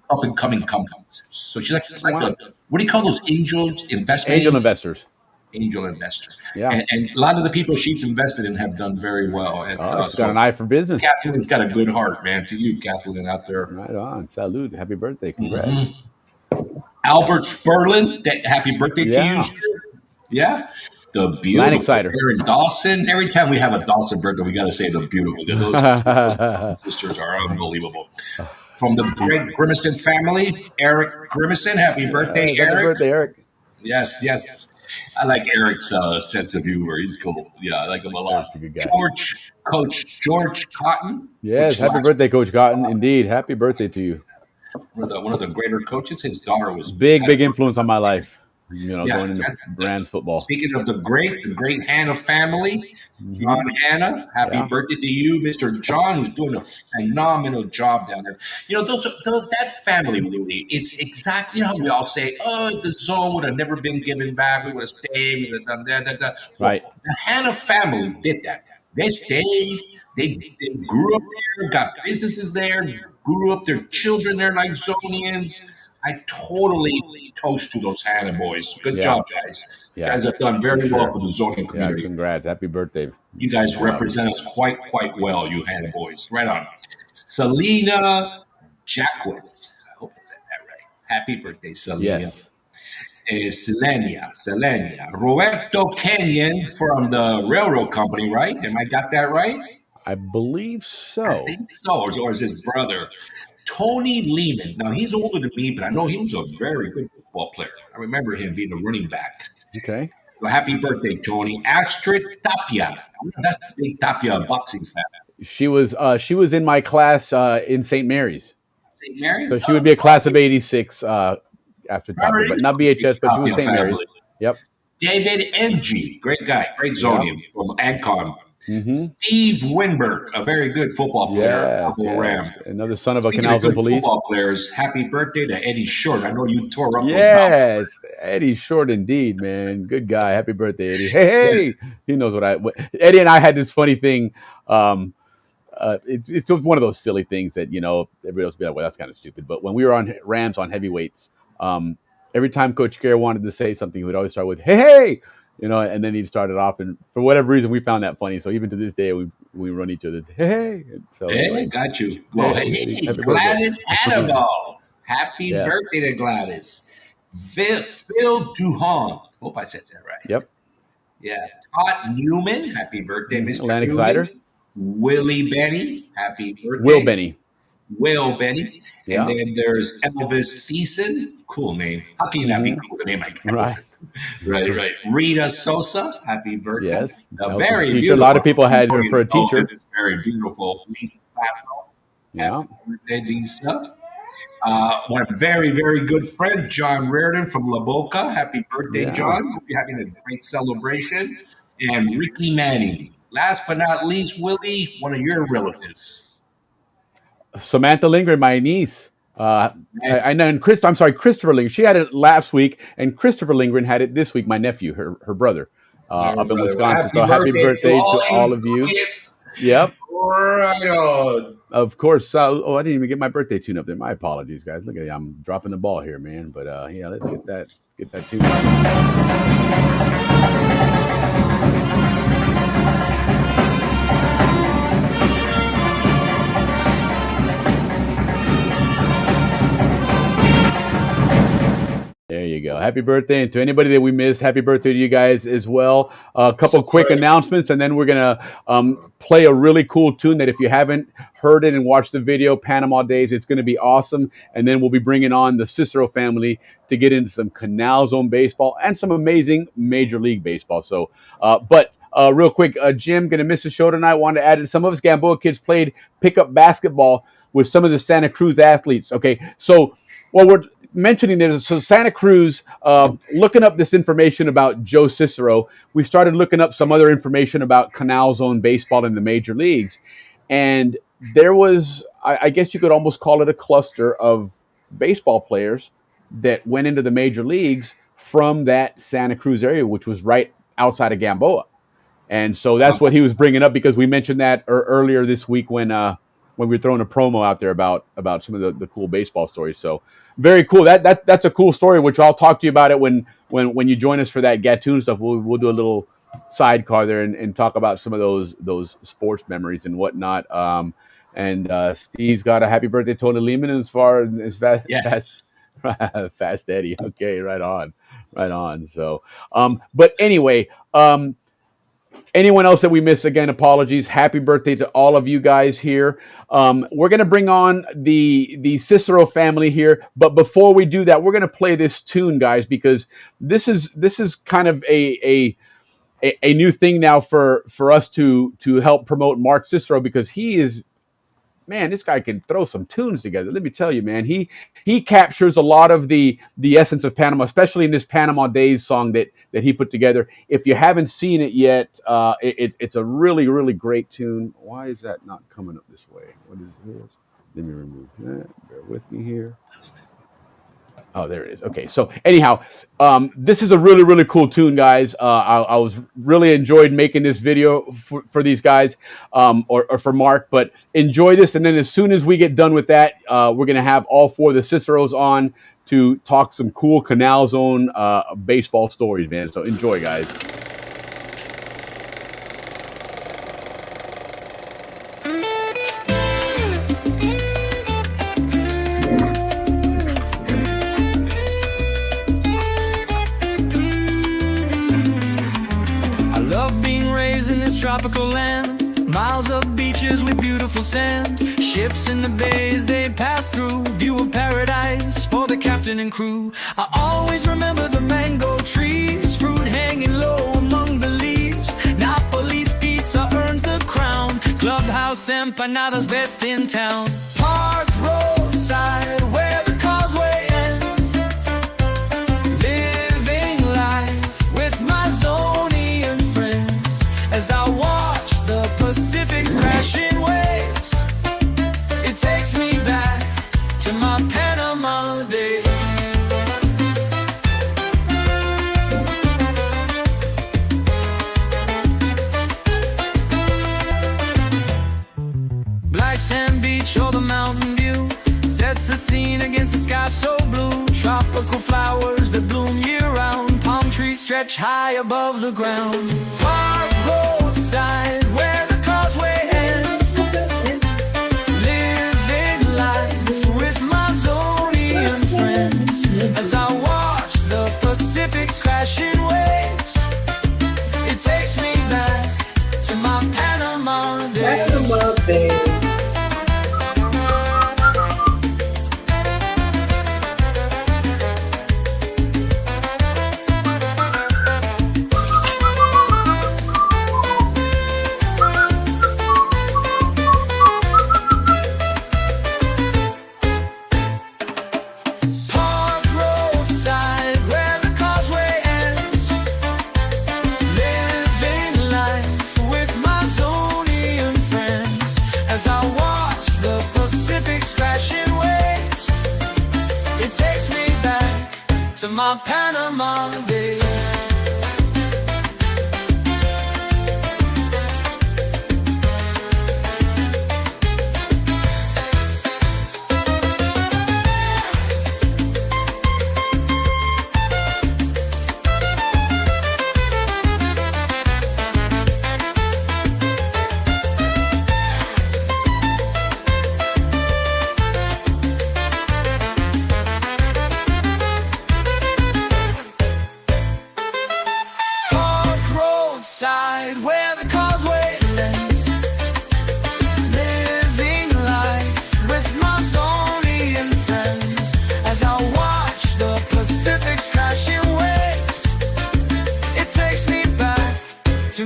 up and coming companies. So she's like what do you call those angels investment? Angel investors. Angel investors. Yeah. And a lot of the people she's invested in have done very well. And, She's got an eye for business. Kathleen's got a good heart, man. To you, Kathleen, out there. Right on. Salute. Happy birthday. Congrats. Mm-hmm. Albert Sperlin, happy birthday to you. Yeah. The beautiful Aaron Dawson. Every time we have a Dawson birthday, we got to say the beautiful. Those sisters are unbelievable. From the great Grimison family, Eric Grimison. Happy birthday, Eric. Happy birthday, Eric. Yes. I like Eric's sense of humor. He's cool. Yeah, I like him a lot. That's a good guy. Coach George Cotton. Yes, happy birthday, Coach Cotton. Indeed, happy birthday to you. One of the greater coaches. His daughter was big influence on my life. You know, going into Brands football. Speaking of the great Hanna family, John Hanna, happy birthday to you, Mr. John, who's doing a phenomenal job down there. You know, that family really, it's exactly how we all say, the zone would have never been given back. We would have stayed. We would have done that. Right. Well, the Hanna family did that. They stayed. They grew up there, got businesses there, grew up their children there like Zonians. I totally toast to those Hanna boys. Good job, guys. You guys have done very well for the Zonian community. Yeah, congrats. Happy birthday. You guys represent us quite well, you Hanna boys. Right on. Selena Jackwith. I hope I said that right. Happy birthday, Selena. Yes. Selenia. Roberto Kenyon from the railroad company, right? Am I got that right? I believe so. I think so. Or is his brother? Tony Lehman. Now, he's older than me, but I know he was a very good football player. I remember him being a running back. Okay. So happy birthday, Tony. Astrid Tapia. That's the big Tapia boxing fan. She was in my class in St. Mary's. St. Mary's? So she would be a class of 86 after Tapia, but not BHS, but she was St. Mary's. Yep. David Ng, great guy, great Zonian from AdCon. Mm-hmm. Steve Winberg, a very good football player. Yes. Another son of a Canal police. Football players. Happy birthday to Eddie Short. I know you tore up. Yes, Eddie Short, indeed, man. Good guy. Happy birthday, Eddie. Hey, yes. He knows what Eddie and I had this funny thing. It's just one of those silly things that, you know, everybody else will be like, well, that's kind of stupid. But when we were on Rams on heavyweights, every time Coach Gare wanted to say something, he would always start with, hey. You know, and then he'd start it off, and for whatever reason, we found that funny. So even to this day, we run each other. Hey, so anyway, got you. Well, hey, Gladys Annabelle, happy birthday to Gladys. Phil Duhon, hope I said that right. Yep. Yeah, Todd Newman, happy birthday, Mr. Atlantic Newman. Cider. Willie Benny, happy birthday. Will Benny. Yeah. And then there's Elvis Thiessen. Cool name. How can you not be cool with a name like Elvis? Right. Rita Sosa. Happy birthday. Yes. Very beautiful. A lot of people had her for a teacher. This is very beautiful. Lisa Sasso. Yeah. Happy birthday, Lisa. One very, very good friend, John Reardon from La Boca. Happy birthday, John. Hope you're having a great celebration. And Ricky Manning. Last but not least, Willie, one of your relatives. Samantha Lindgren, my niece. And Christopher Lindgren. She had it last week, and Christopher Lindgren had it this week. My nephew, her brother, up in Wisconsin. Happy birthday to all of you. Yep. Right on. Of course. I didn't even get my birthday tune up there. My apologies, guys. Look at I'm dropping the ball here, man. But let's get that tune up. There you go. Happy birthday. And to anybody that we missed, happy birthday to you guys as well. A couple quick announcements, and then we're going to play a really cool tune that if you haven't heard it and watched the video, Panama Days, it's going to be awesome. And then we'll be bringing on the Cicero family to get into some Canal Zone baseball and some amazing Major League Baseball. So, real quick, Jim, going to miss the show tonight. Wanted to add that some of us Gamboa kids played pickup basketball with some of the Santa Cruz athletes. Okay, so what we're mentioning there is, so Santa Cruz, looking up this information about Joe Cicero, we started looking up some other information about Canal Zone baseball in the major leagues. And there was, I guess you could almost call it a cluster of baseball players that went into the major leagues from that Santa Cruz area, which was right outside of Gamboa. And so that's what he was bringing up, because we mentioned that earlier this week when we were throwing a promo out there about some of the cool baseball stories. So very cool. That's a cool story, which I'll talk to you about it when you join us for that Gattoon stuff. We'll do a little sidecar there and talk about some of those sports memories and whatnot. And Steve's got a happy birthday, Tony Lehman, as far as Fast Eddie. Okay, right on. So, but anyway, anyone else that we miss, again, apologies. Happy birthday to all of you guys here. We're going to bring on the Cicero family here, but before we do that, we're going to play this tune, guys, because this is kind of a new thing now for us to help promote Mark Cicero, because he is, man, this guy can throw some tunes together. Let me tell you, man, he captures a lot of the essence of Panama, especially in this Panama Days song that he put together. If you haven't seen it yet, it's a really, really great tune. Why is that not coming up this way? What is this? Let me remove that. Bear with me here. Oh, there it is. Okay, so anyhow, this is a really, really cool tune, guys. I was really enjoyed making this video for these guys, or for Mark, but enjoy this. And then as soon as we get done with that, we're going to have all four of the Ciceros on to talk some cool Canal Zone baseball stories, man. So enjoy, guys. Tropical land, miles of beaches with beautiful sand, ships in the bays they pass through, view of paradise for the captain and crew. I always remember the mango trees, fruit hanging low among the leaves. Napoli's pizza earns the crown, clubhouse empanadas best in town. Park roadside where the causeway ends, living life with my Zonian friends. As I watch the Pacific's crashing waves, it takes me back to my Panama days. Black sand beach or the mountain view sets the scene against the sky so blue. Tropical flowers that bloom year-round, palm trees stretch high above the ground. Park roadside where the causeway ends, living life with my Zonian friends. As I watch the Pacific's crashing waves, it takes me back to my Panama days. My Panama days.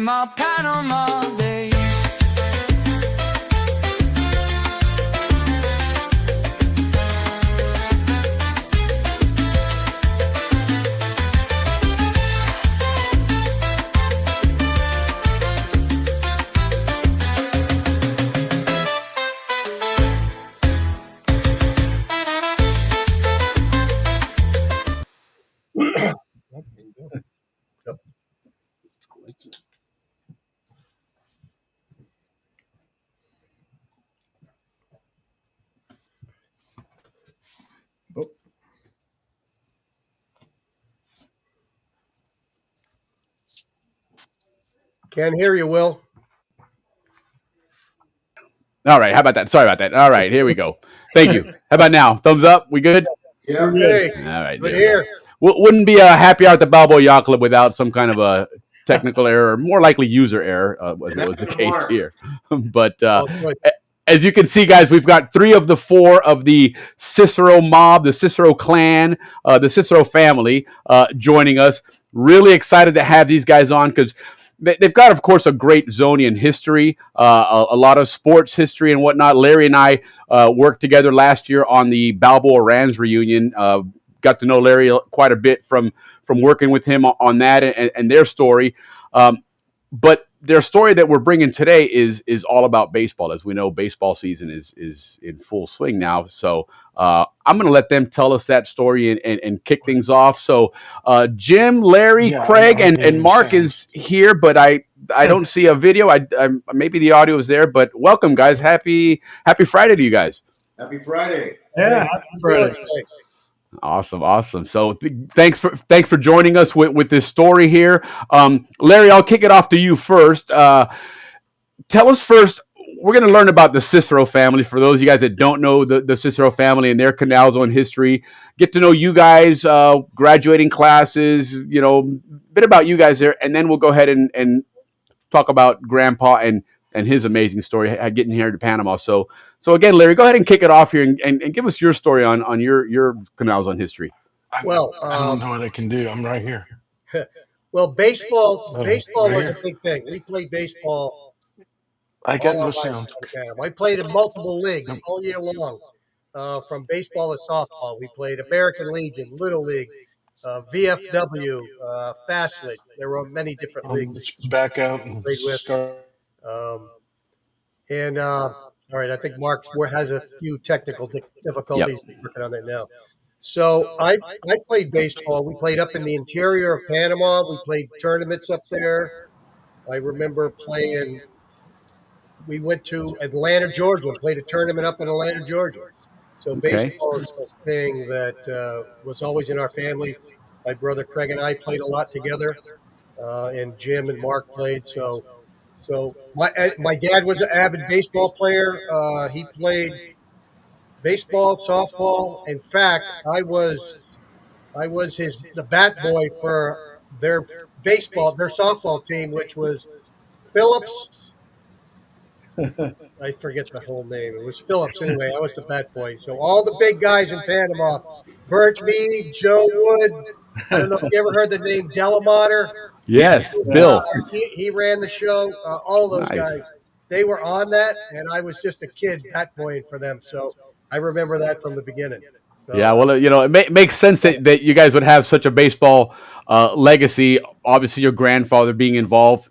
my Panama Days. Can't hear you, Will. All right. How about that? Sorry about that. All right. Here we go. Thank you. How about now? Thumbs up. We good? Yeah, okay. All right. Good There we go. here. Wouldn't be a happy hour at the Balboa Yacht Club without some kind of a technical error, or more likely user error, as was the case here. But as you can see, guys, we've got 3 of the 4 of the Cicero mob, the Cicero clan, the Cicero family joining us. Really excited to have these guys on because they've got, of course, a great Zonian history, a lot of sports history and whatnot. Larry and I worked together last year on the Balboa Rams reunion. Got to know Larry quite a bit from working with him on that and their story. But their story that we're bringing today is all about baseball. As we know, baseball season is in full swing now. So I'm going to let them tell us that story and kick things off. So Jim, Larry, Craig, and Mark is here, but I don't see a video. I maybe the audio is there, but welcome, guys. Happy Friday to you guys. Happy Friday. Yeah, happy Friday. Awesome. So thanks for joining us with this story here. Larry, I'll kick it off to you first. Tell us first, we're going to learn about the Cicero family. For those of you guys that don't know the Cicero family and their Canal Zone history, get to know you guys, graduating classes, a bit about you guys there, and then we'll go ahead and talk about Grandpa and his amazing story getting here to Panama. So again, Larry, go ahead and kick it off here and give us your story on your Canal Zone history. Well, I don't know what I can do. I'm right here. Well, baseball right was here. a big thing. We played baseball. I got no lives sound. in Panama. I played in multiple leagues all year long, from baseball to softball. We played American Legion, Little League, VFW, Fast League. There were many different leagues. Let's back out and Played with. start. All right, I think Mark has a few technical difficulties. He's working on that now. So I played baseball. We played up in the interior of Panama. We played tournaments up there. I remember playing. We went to Atlanta, Georgia, and played a tournament up in Atlanta, Georgia. So baseball is a thing that was always in our family. My brother Craig and I played a lot together, and Jim and Mark played. So my dad was an avid baseball player. He played baseball, softball. In fact, I was the bat boy for their softball team, which was Phillips. I forget the whole name. It was Phillips anyway. I was the bat boy. So all the big guys in Panama, Bert Meade, Joe Wood. I don't know if you ever heard the name Delamater. Yes, Bill. He ran the show. All those guys, they were on that, and I was just a kid bat boying for them. So I remember that from the beginning. So, yeah, well, it makes sense that you guys would have such a baseball legacy. Obviously, your grandfather being involved,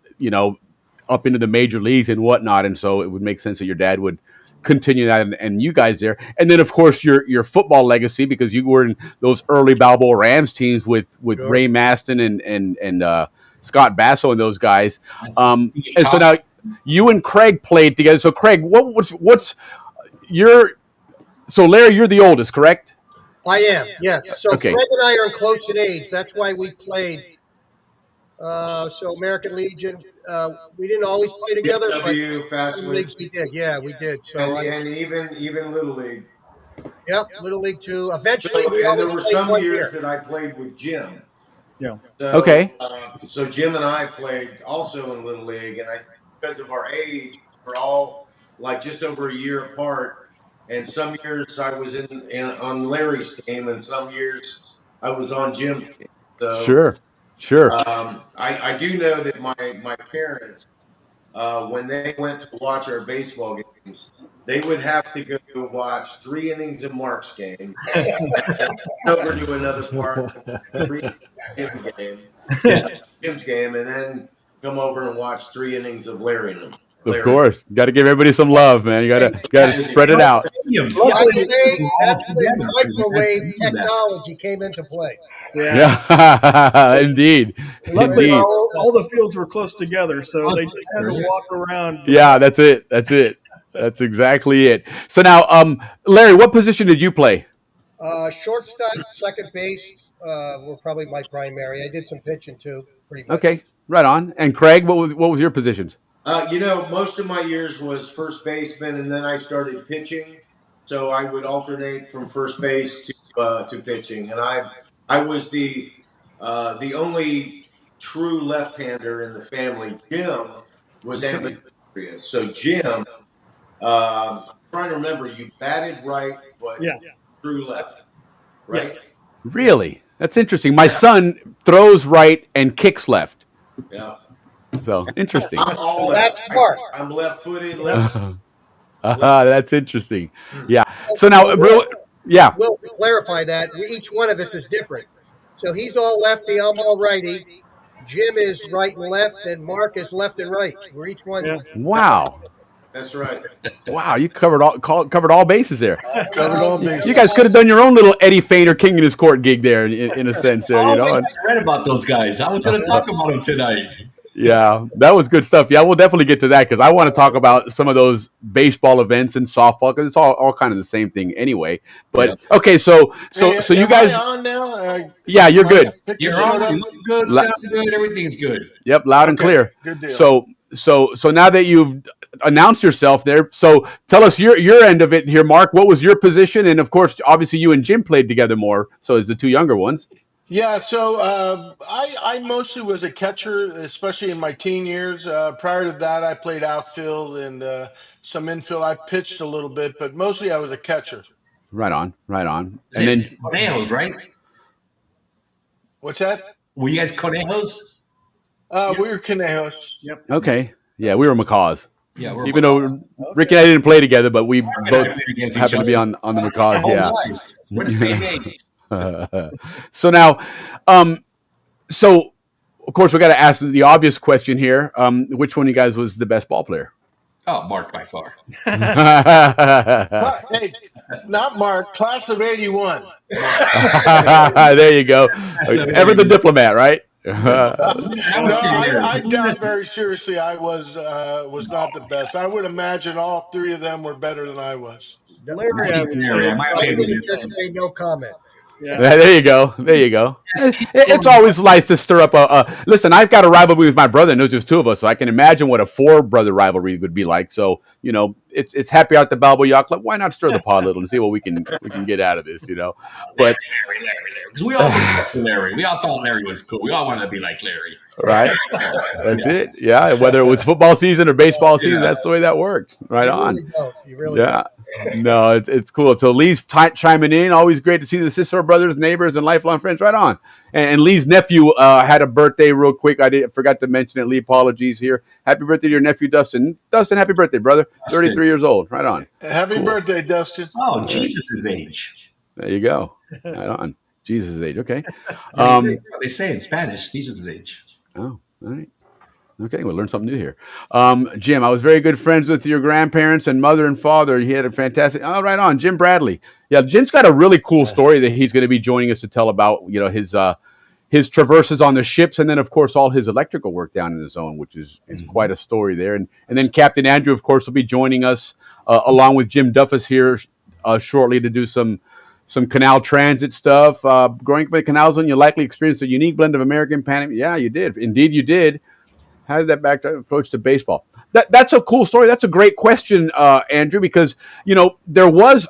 up into the major leagues and whatnot, and so it would make sense that your dad would continue that, and you guys there, and then of course your football legacy, because you were in those early Balboa Rams teams with Ray Maston and Scott Basso and those guys. And so now you and Craig played together. So Craig, what's your? So Larry, you're the oldest, correct? I am, yes. So Craig and I are close in age. That's why we played. So American Legion, we didn't always play together. Fast leagues we did, yeah, we did. So and even Little League. Yep, Little League too. Eventually, there were some years that I played with Jim. Yeah. So, so Jim and I played also in Little League, and I think because of our age, we're all like just over a year apart. And some years I was on Larry's team, and some years I was on Jim's team. So, sure. Sure. I do know that my parents, when they went to watch our baseball games, they would have to go watch 3 innings of Mark's game, and over to another part, 3 Jim's game, and then come over and watch 3 innings of Larry and them. Of course, got to give everybody some love, man. You got to spread it out. That's when microwave technology came into play. Yeah, indeed. Luckily, Indeed. all the fields were close together, so they just had to walk around. Yeah, that's it. That's it. That's exactly it. So now, Larry, what position did you play? Shortstop, second base were probably my primary. I did some pitching too, pretty much. Okay, right on. And Craig, what was your positions? Most of my years was first baseman, and then I started pitching. So I would alternate from first base to pitching, and I was the only true left-hander in the family. Jim was ambidextrous. So Jim, I'm trying to remember, you batted right, but true left, right? Yes. Really? That's interesting. My son throws right and kicks left. Yeah. So interesting. I'm all that's left. smart. I'm left-footed, left. That's interesting. Yeah. So now, Will, We'll clarify that. Each one of us is different. So he's all lefty, I'm all righty. Jim is right and left, and Mark is left and right. We're each one. Yeah. Wow. That's right. Wow, you covered all bases there. Covered all bases. You guys could have done your own little Eddie Fein or King in his court gig there, in a sense. There, you know. I read about those guys. I was going to talk about them tonight. Yeah, that was good stuff. Yeah, we'll definitely get to that because I want to talk about some of those baseball events and softball because it's all kind of the same thing anyway. But okay, so you guys on now? Yeah, you're good. You're on. You look good. Sounds good. Everything's good. Yep, loud and clear. Good deal. So now that you've announced yourself there, so tell us your end of it here, Mark. What was your position? And of course, obviously, you and Jim played together more. So as the two younger ones. Yeah, so I mostly was a catcher, especially in my teen years. Prior to that, I played outfield and some infield. I pitched a little bit, but mostly I was a catcher. Right on. And then Conejos, right? What's that? Were you guys Conejos? We were Conejos. Yep. Okay. Yeah, we were Macaws. Yeah, even though Rick and I didn't play together, but we both happened to be on the Macaws. Yeah. We're the same age. So now, so of course we got to ask the obvious question here. Which one of you guys was the best ball player? Oh, Mark by far. Hey, not Mark. Class of '81. There you go. Ever the diplomat, right? I doubt very seriously I was not the best. I would imagine all three of them were better than I was. Larry, I would just say no comment. Yeah. There you go. It's always nice to stir up listen, I've got a rivalry with my brother, and there's just two of us, so I can imagine what a 4-brother rivalry would be like. So, it's happy out the Balboa Yacht Club. Why not stir the pot a little and see what we can get out of this, But Larry. Because we all loved Larry. We all thought Larry was cool. We all wanted to be like Larry. Right. That's it. Yeah. Whether it was football season or baseball season, that's the way that worked. Right on. You really don't. No, it's cool. So Lee's chiming in. Always great to see the Cicero brothers, neighbors, and lifelong friends. Right on. And Lee's nephew had a birthday real quick. I forgot to mention it. Lee, apologies here. Happy birthday to your nephew, Dustin. Dustin, happy birthday, brother. 33 years old. Right on. Happy birthday, Dustin. Oh, Jesus' age. There you go. Right on. Jesus' age. Okay. They say in Spanish, Jesus' age. Oh, all right. Okay, we'll learn something new here. Jim, I was very good friends with your grandparents and mother and father. He had a fantastic. Oh, right on, Jim Bradley. Yeah, Jim's got a really cool story that he's going to be joining us to tell about. His traverses on the ships, and then of course all his electrical work down in the zone, which is quite a story there. And then Captain Andrew, of course, will be joining us along with Jim Duffus here shortly to do some Canal transit stuff. Growing up in the Canal Zone, you likely experienced a unique blend of American Panama. Yeah, you did. Indeed, you did. How did that approach to baseball? That's a cool story. That's a great question, Andrew, because, there was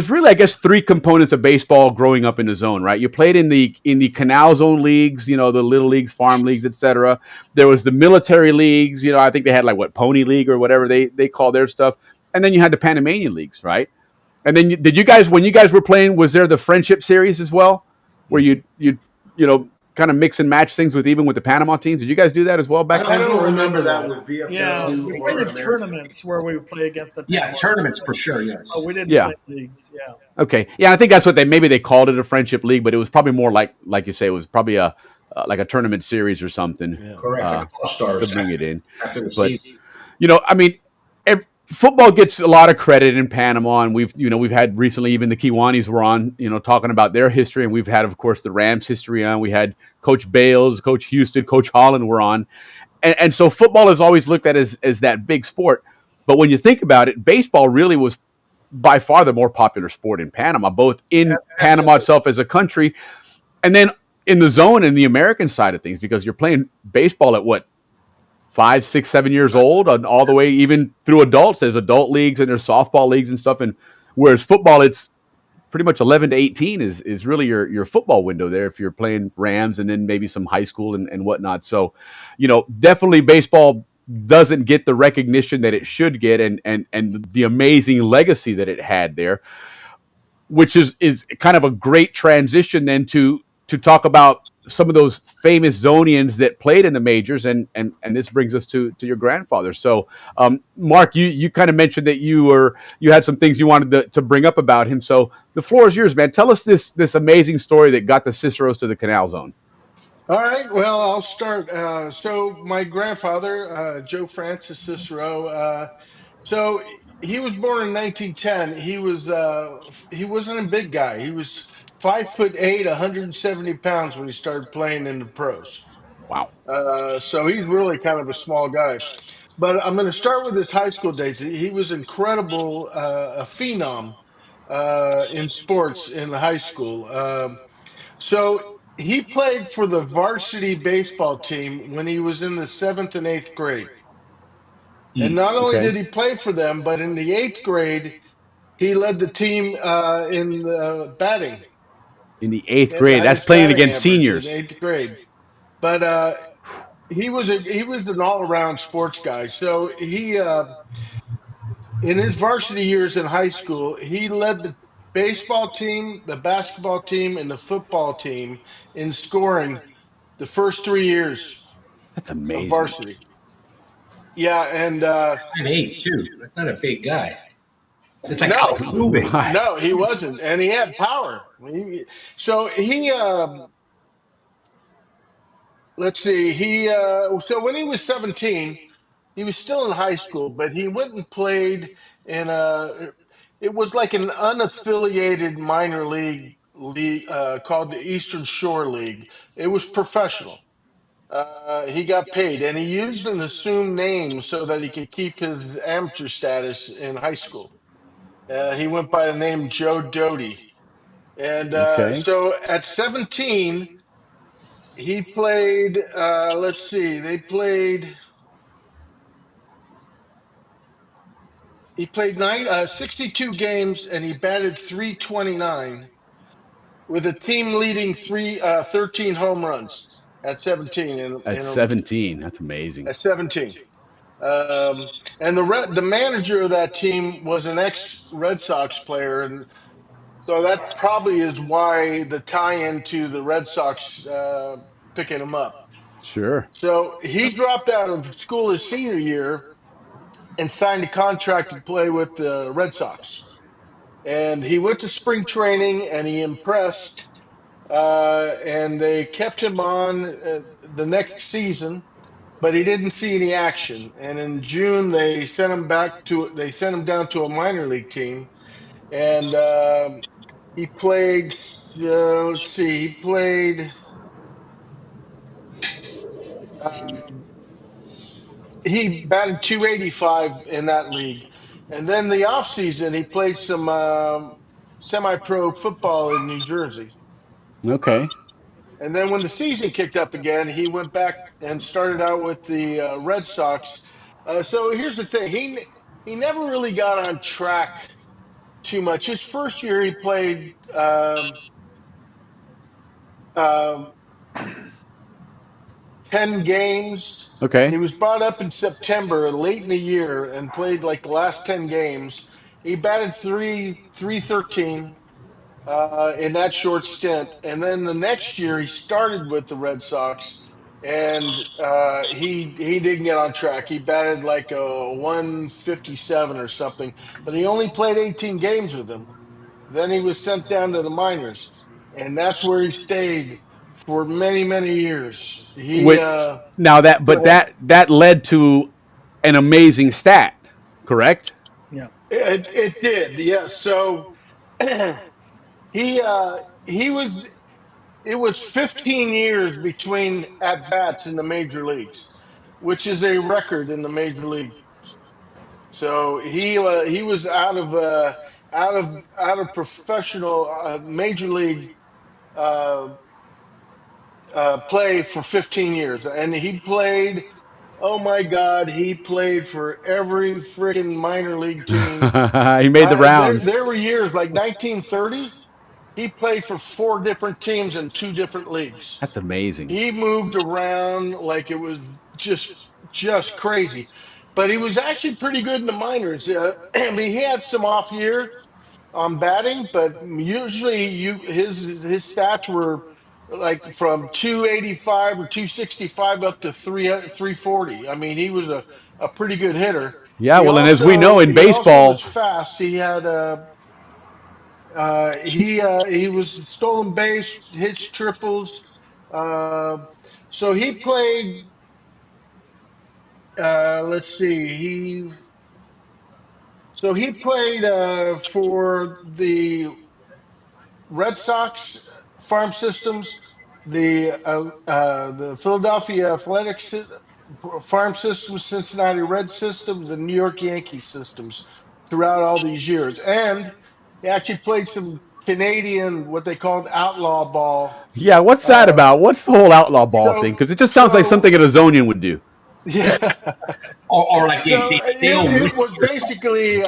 really, I guess, 3 components of baseball growing up in the zone, right? You played in the Canal Zone leagues, the little leagues, farm leagues, etc. There was the military leagues, I think they had Pony League or whatever they call their stuff. And then you had the Panamanian leagues, right? And then when you guys were playing, was there the Friendship Series as well, where you kind of mix and match things with even with the Panama teams? Did you guys do that as well back I then? don't remember that with Yeah, VFW we or played in American. tournaments where we would play against the Yeah, tournaments for sure. Yes. Oh, we didn't Yeah. play leagues. Yeah. Okay. Yeah, I think that's what maybe they called it a friendship league, but it was probably more like you say, it was probably a like a tournament series or something. Correct. Like All-Stars to bring it in. after the But season. I mean, football gets a lot of credit in Panama, and we've had recently even the Kiwanis were on, talking about their history, and we've had, of course, the Rams history on. We had Coach Bales, Coach Houston, Coach Holland were on, and so football is always looked at as that big sport. But when you think about it, baseball really was by far the more popular sport in Panama, both in Panama itself as a country, and then in the zone and the American side of things, because you're playing baseball at what, 5, 6, 7 years old, and all the way even through adults. There's adult leagues and there's softball leagues and stuff. And whereas football, it's pretty much 11 to 18 is really your football window there if you're playing Rams, and then maybe some high school and whatnot. So, definitely baseball doesn't get the recognition that it should get, and the amazing legacy that it had there, which is kind of a great transition then to talk about some of those famous Zonians that played in the majors, and this brings us to your grandfather. So, Mark, you kind of mentioned that you had some things you wanted to bring up about him. So the floor is yours, man. Tell us this amazing story that got the Ciceros to the Canal Zone. All right. Well, I'll start. So my grandfather, Joe Francis Cicero. So he was born in 1910. He wasn't a big guy. He was 5'8", 170 pounds when he started playing in the pros. Wow. So he's really kind of a small guy. But I'm going to start with his high school days. He was incredible, a phenom in sports in the high school. So he played for the varsity baseball team when he was in the 7th and 8th grade. And not only Okay. did he play for them, but in the 8th grade, he led the team in the batting. In the 8th He had the grade, that's highest playing batting against average seniors. in 8th grade. But he was an all around sports guy. So he in his varsity years in high school, he led the baseball team, the basketball team, and the football team in scoring the first 3 years That's of amazing. varsity. Yeah, and 5'8" too. That's not a big guy. It's like no, moving. no, he wasn't, and he had power. So he let's see, so when he was 17, he was still in high school, but he went and played in it was like an unaffiliated minor league called the Eastern Shore League. It was professional. He got paid, and he used an assumed name so that he could keep his amateur status in high school. He went by the name Joe Doty. And Okay. so at 17, he played, let's see, he played 62 games, and he batted 329 with a team leading 13 home runs at 17. At 17, that's amazing. At 17. And the manager of that team was an ex Red Sox player, and so that probably is why the tie-in to the Red Sox picking him up. Sure. So he dropped out of school his senior year and signed a contract to play with the Red Sox. And he went to spring training and he impressed. And they kept him on the next season, but he didn't see any action. And in June, they sent him down to a minor league team, and he played. Let's see, he played. He batted 285 in that league, and then the offseason he played some semi-pro football in New Jersey. Okay. And then when the season kicked up again, he went back and started out with the Red Sox. So here's the thing: he never really got on track too much. His first year, he played 10 games. Okay. He was brought up in September, late in the year, and played like the last 10 games. He batted 313, in that short stint. And then the next year, he started with the Red Sox, and he didn't get on track. He batted like a 157 or something, but he only played 18 games with them. Then he was sent down to the minors, and that's where he stayed for many, many years. He With now that, Go but ahead. that led to an amazing stat, correct? Yeah. It did, yes. So he was. It was 15 years between at bats in the major leagues, which is a record in the major league. So he was out of professional major league uh, play for 15 years, and he played. Oh my God, he played for every freaking minor league team. He made the There rounds. there were years like 1930. He played for 4 different teams in 2 different leagues. That's amazing. He moved around like it was just crazy, but he was actually pretty good in the minors. I mean, he had some off year on batting, but usually his stats were like from 285 or 265 up to 340. I mean, he was a pretty good hitter. Yeah, He well, and as we know also in he also was baseball, fast. He had he was stolen base, hits triples. Uh, so he played. Let's see. He played for the Red Sox farm systems, the Philadelphia Athletics farm systems, Cincinnati Red systems, the New York Yankees systems throughout all these years, and he actually played some Canadian what they called outlaw ball. yeah, what's that Uh, about? What's the whole outlaw ball thing? so Because it just sounds like so something a Zonian would do. yeah. Or like So Dale it whiskey was or something. basically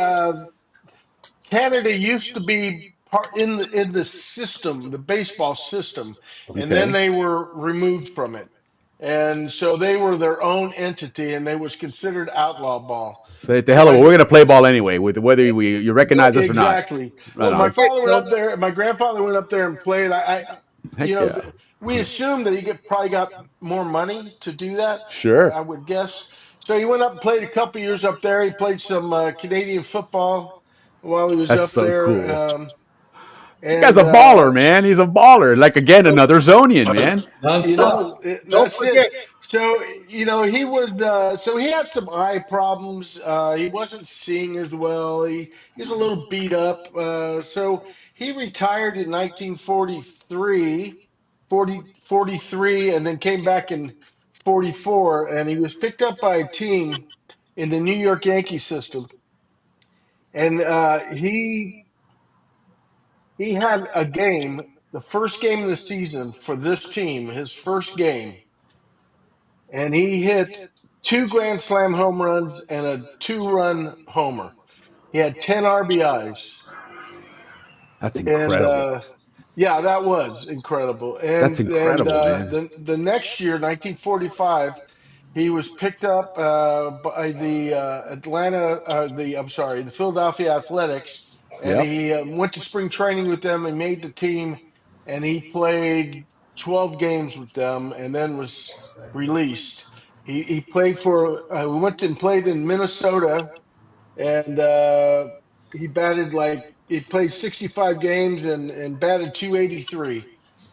Canada used to be part in the system, the baseball system, and then Okay. they were removed from it, and so they were their own entity, and they was considered outlaw ball. So the hell So of it, we're I gonna play ball anyway, with whether you recognize us or not. exactly. Right So Don't my on. forget, father went Bill. up there. My grandfather went up there and played. You Heck know, yeah. we assumed that probably got more money to do that. Sure. I would guess. So he went up and played a couple years up there. He played some Canadian football while he was That's up so there, cool. That guy's and a baller, man. He's a baller. Like again, Don't, another Zonian, man. Nonstop. don't that's it. forget. So he was so he had some eye problems. He wasn't seeing as well. He's a little beat up. So he retired in 1943, 43, and then came back in 44, and he was picked up by a team in the New York Yankee system, and he had a game, the first game of the season for this team, his first game, and he hit 2 grand slam home runs and a 2-run homer. He had 10 RBIs, That's and incredible. yeah, that was incredible. That's And incredible, man. the next year, 1945, he was picked up by the the Philadelphia Athletics, and Yep. he went to spring training with them and made the team, and he played 12 games with them, and then was released. He played for. We went and played in Minnesota, and he played 65 games and batted 283.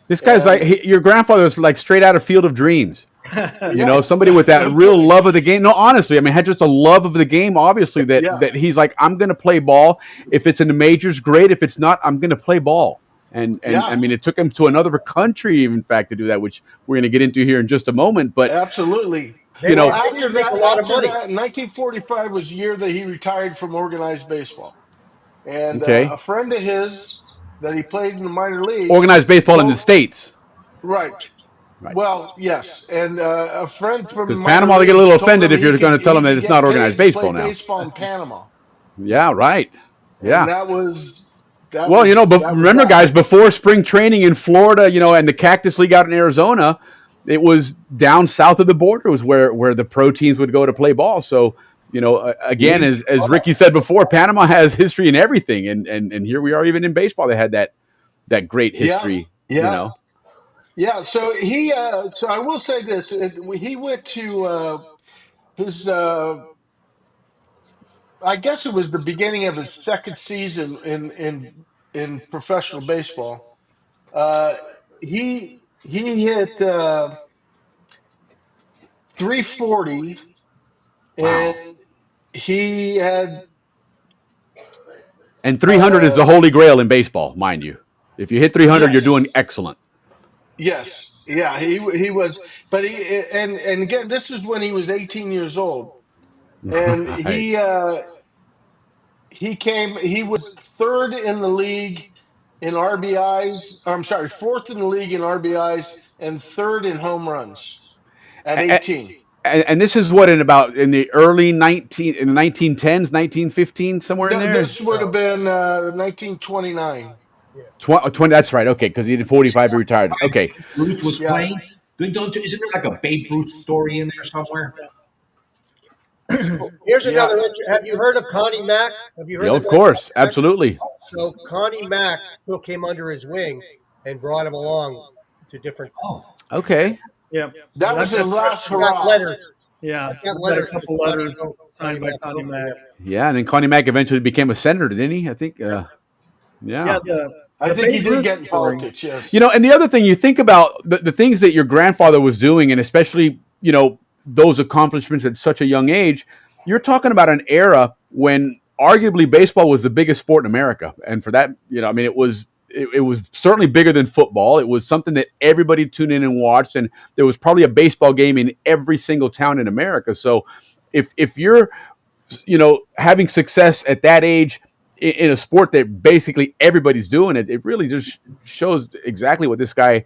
This guy's like And your grandfather's like straight out of Field of Dreams. You know, yeah, somebody with that no real kidding. love of the game. No, honestly, I mean, had just a love of the game. Obviously, Yeah, that he's like, I'm going to play ball. If it's in the majors, great. If it's not, I'm going to play ball. And I yeah, mean, it took him to another country, in fact, to do that, which we're going to get into here in just a moment. But absolutely. They, you Well, know, they didn't make a lot of money. 1945 was the year that he retired from organized baseball. And okay, a friend of his that he played in the minor leagues organized baseball in the told, states, right. right? Well, yes, and a friend from the Because minor Panama, they get a leagues little told offended him if you're going to tell them he that could it's not get organized paid to play baseball now. baseball in Panama, Yeah, right. and Yeah. Well, that was remember, that. guys, before spring training in Florida, and the Cactus League out in Arizona, it was down south of the border was where the pro teams would go to play ball. So, again, We as Ricky said before, Panama has history in everything, and here we are, even in baseball, they had that that great Yeah, history. You yeah, know, yeah. So he, so I will say this: he went to his, I guess it was the beginning of his second season in professional baseball. Uh, he hit 340, and wow. he had And 300 is the holy grail in baseball, mind you. If you hit 300, you're doing yes, excellent. yes, yeah. He was, but and again, this is when he was 18 years old, and Right. he was third in the league in RBIs. I'm sorry, fourth in the league in RBIs and third in home runs at And, 18. and this is what in the early 1910s, 1915, somewhere in No, there. this would have been 1929. 20, that's right. Okay, because he did 45, he retired. Okay. Ruth was Yeah. playing. Good, don't you? Isn't there like a Babe Ruth story in there somewhere? Here's Yeah. another. Have you heard of Connie Mack? Have you heard Yeah, the of name course, Mack? absolutely. So Connie Mack took him under his wing and brought him along to different. Okay. Yeah. That was his last I've got hurrah. letters. Yeah. I've got We've got a letters. couple from letters Connie signed by Mack. Connie Mack. Yeah, and then Connie Mack eventually became a senator, didn't he? I think. Yeah, Yeah. I the think he Babe did Ruth get in story. politics, yes. You know, and the other thing you think about the things that your grandfather was doing, and especially, those accomplishments at such a young age, you're talking about an era when arguably baseball was the biggest sport in America. And for that, I mean, it was certainly bigger than football. It was something that everybody tuned in and watched, and there was probably a baseball game in every single town in America. So if you're having success at that age in a sport that basically everybody's doing it really just shows exactly what this guy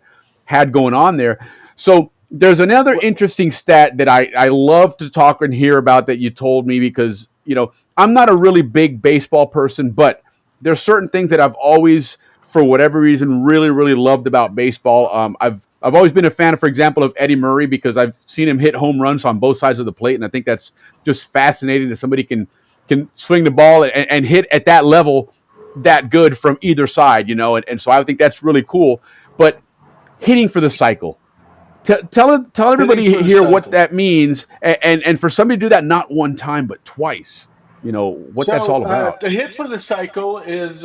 had going on there. So there's another interesting stat that I love to talk and hear about that you told me, because I'm not a really big baseball person, but there's certain things that I've always, for whatever reason, really really loved about baseball. I've always been a fan, for example, of Eddie Murray, because I've seen him hit home runs on both sides of the plate, and I think that's just fascinating that somebody can swing the ball and hit at that level that good from either side, and so I think that's really cool. But hitting for the cycle, tell everybody here what that means, and for somebody to do that not one time but twice, what that's all about. The hit for the cycle is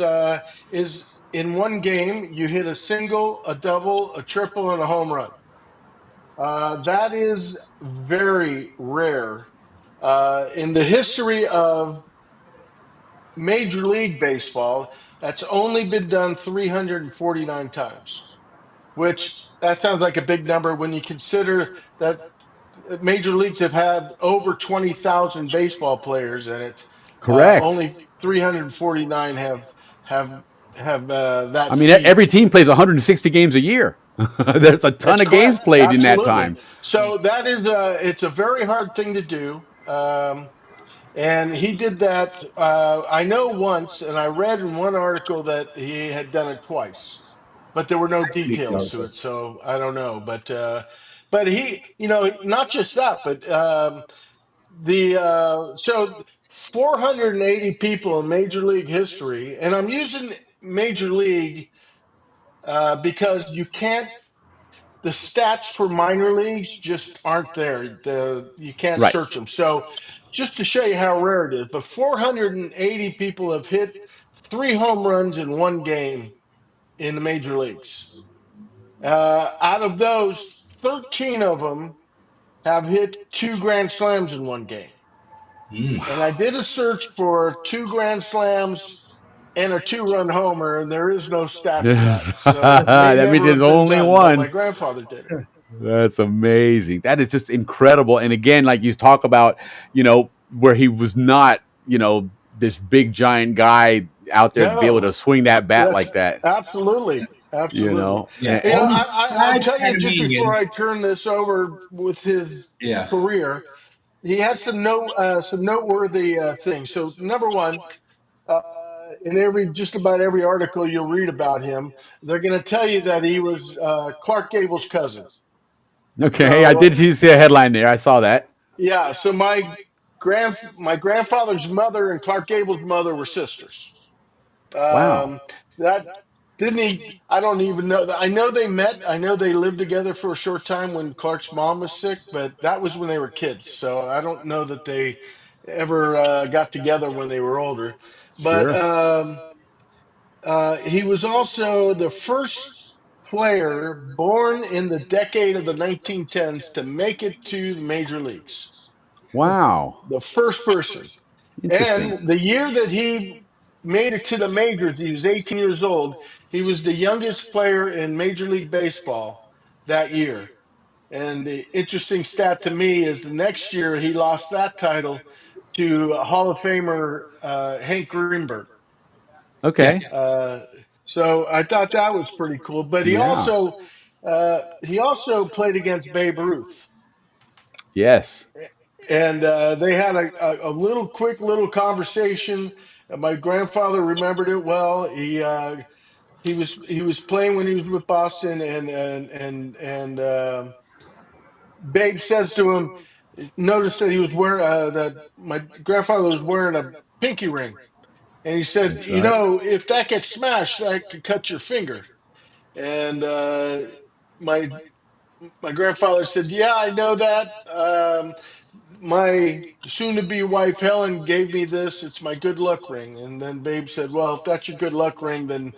in one game you hit a single, a double, a triple, and a home run. That is very rare in the history of Major League Baseball. That's only been done 349 times, which that sounds like a big number when you consider that major leagues have had over 20,000 baseball players in it. Correct. Only 349 have I that mean, feat. every team plays 160 games a year. There's a ton That's of games correct. played in that Absolutely. time. So that is it's a very hard thing to do. And he did that. I know once, and I read in one article that he had done it twice, but there were no details to it, so I don't know. But he, not just that, but so 480 people in Major League history, and I'm using Major League because you can't. The stats for minor leagues just aren't there. You can't Right. search them. So, just to show you how rare it is, but 480 people have hit 3 home runs in one game in the major leagues. Out of those, 13 of them have hit 2 grand slams in one game. And I did a search for 2 grand slams and a 2-run homer, and there is no stat for that. So it may That means never there's have been only done, but my one. grandfather did it. That's amazing. That is just incredible. And again, like you talk about, where he was not, this big giant guy out there to be able No, to swing that bat that's like that. absolutely, absolutely. Yeah. I'll tell you just before I Panamanians. turn this over with his Yeah. career, he had some noteworthy things. So number one, uh, in just about every article you'll read about him, they're going to tell you that he was Clark Gable's cousin. Okay, I So did see a headline there. I saw that. yeah, so my grandfather's mother and Clark Gable's mother were sisters. Wow. That Didn't he? I don't even know. I know they met. I know they lived together for a short time when Clark's mom was sick, but that was when they were kids. So I don't know that they ever got together when they were older. But Sure. he was also the first player born in the decade of the 1910s to make it to the major leagues. Wow. The first person. Interesting. And the year that he made it to the majors, he was 18 years old. He was the youngest player in Major League Baseball that year. And the interesting stat to me is the next year he lost that title to Hall of Famer Hank Greenberg. Okay. So I thought that was pretty cool. But he Yeah. also played against Babe Ruth. Yes. And they had a little quick little conversation. My grandfather remembered it well. He was playing when he was with Boston, and Babe says to him, notice that he was wearing that my grandfather was wearing a pinky ring, and he said, That's right. if that gets smashed, that could cut your finger. And my my grandfather said, "Yeah, I know that. My soon-to-be wife Helen gave me this. It's my good luck ring." And then Babe said, "Well, if that's your good luck ring, then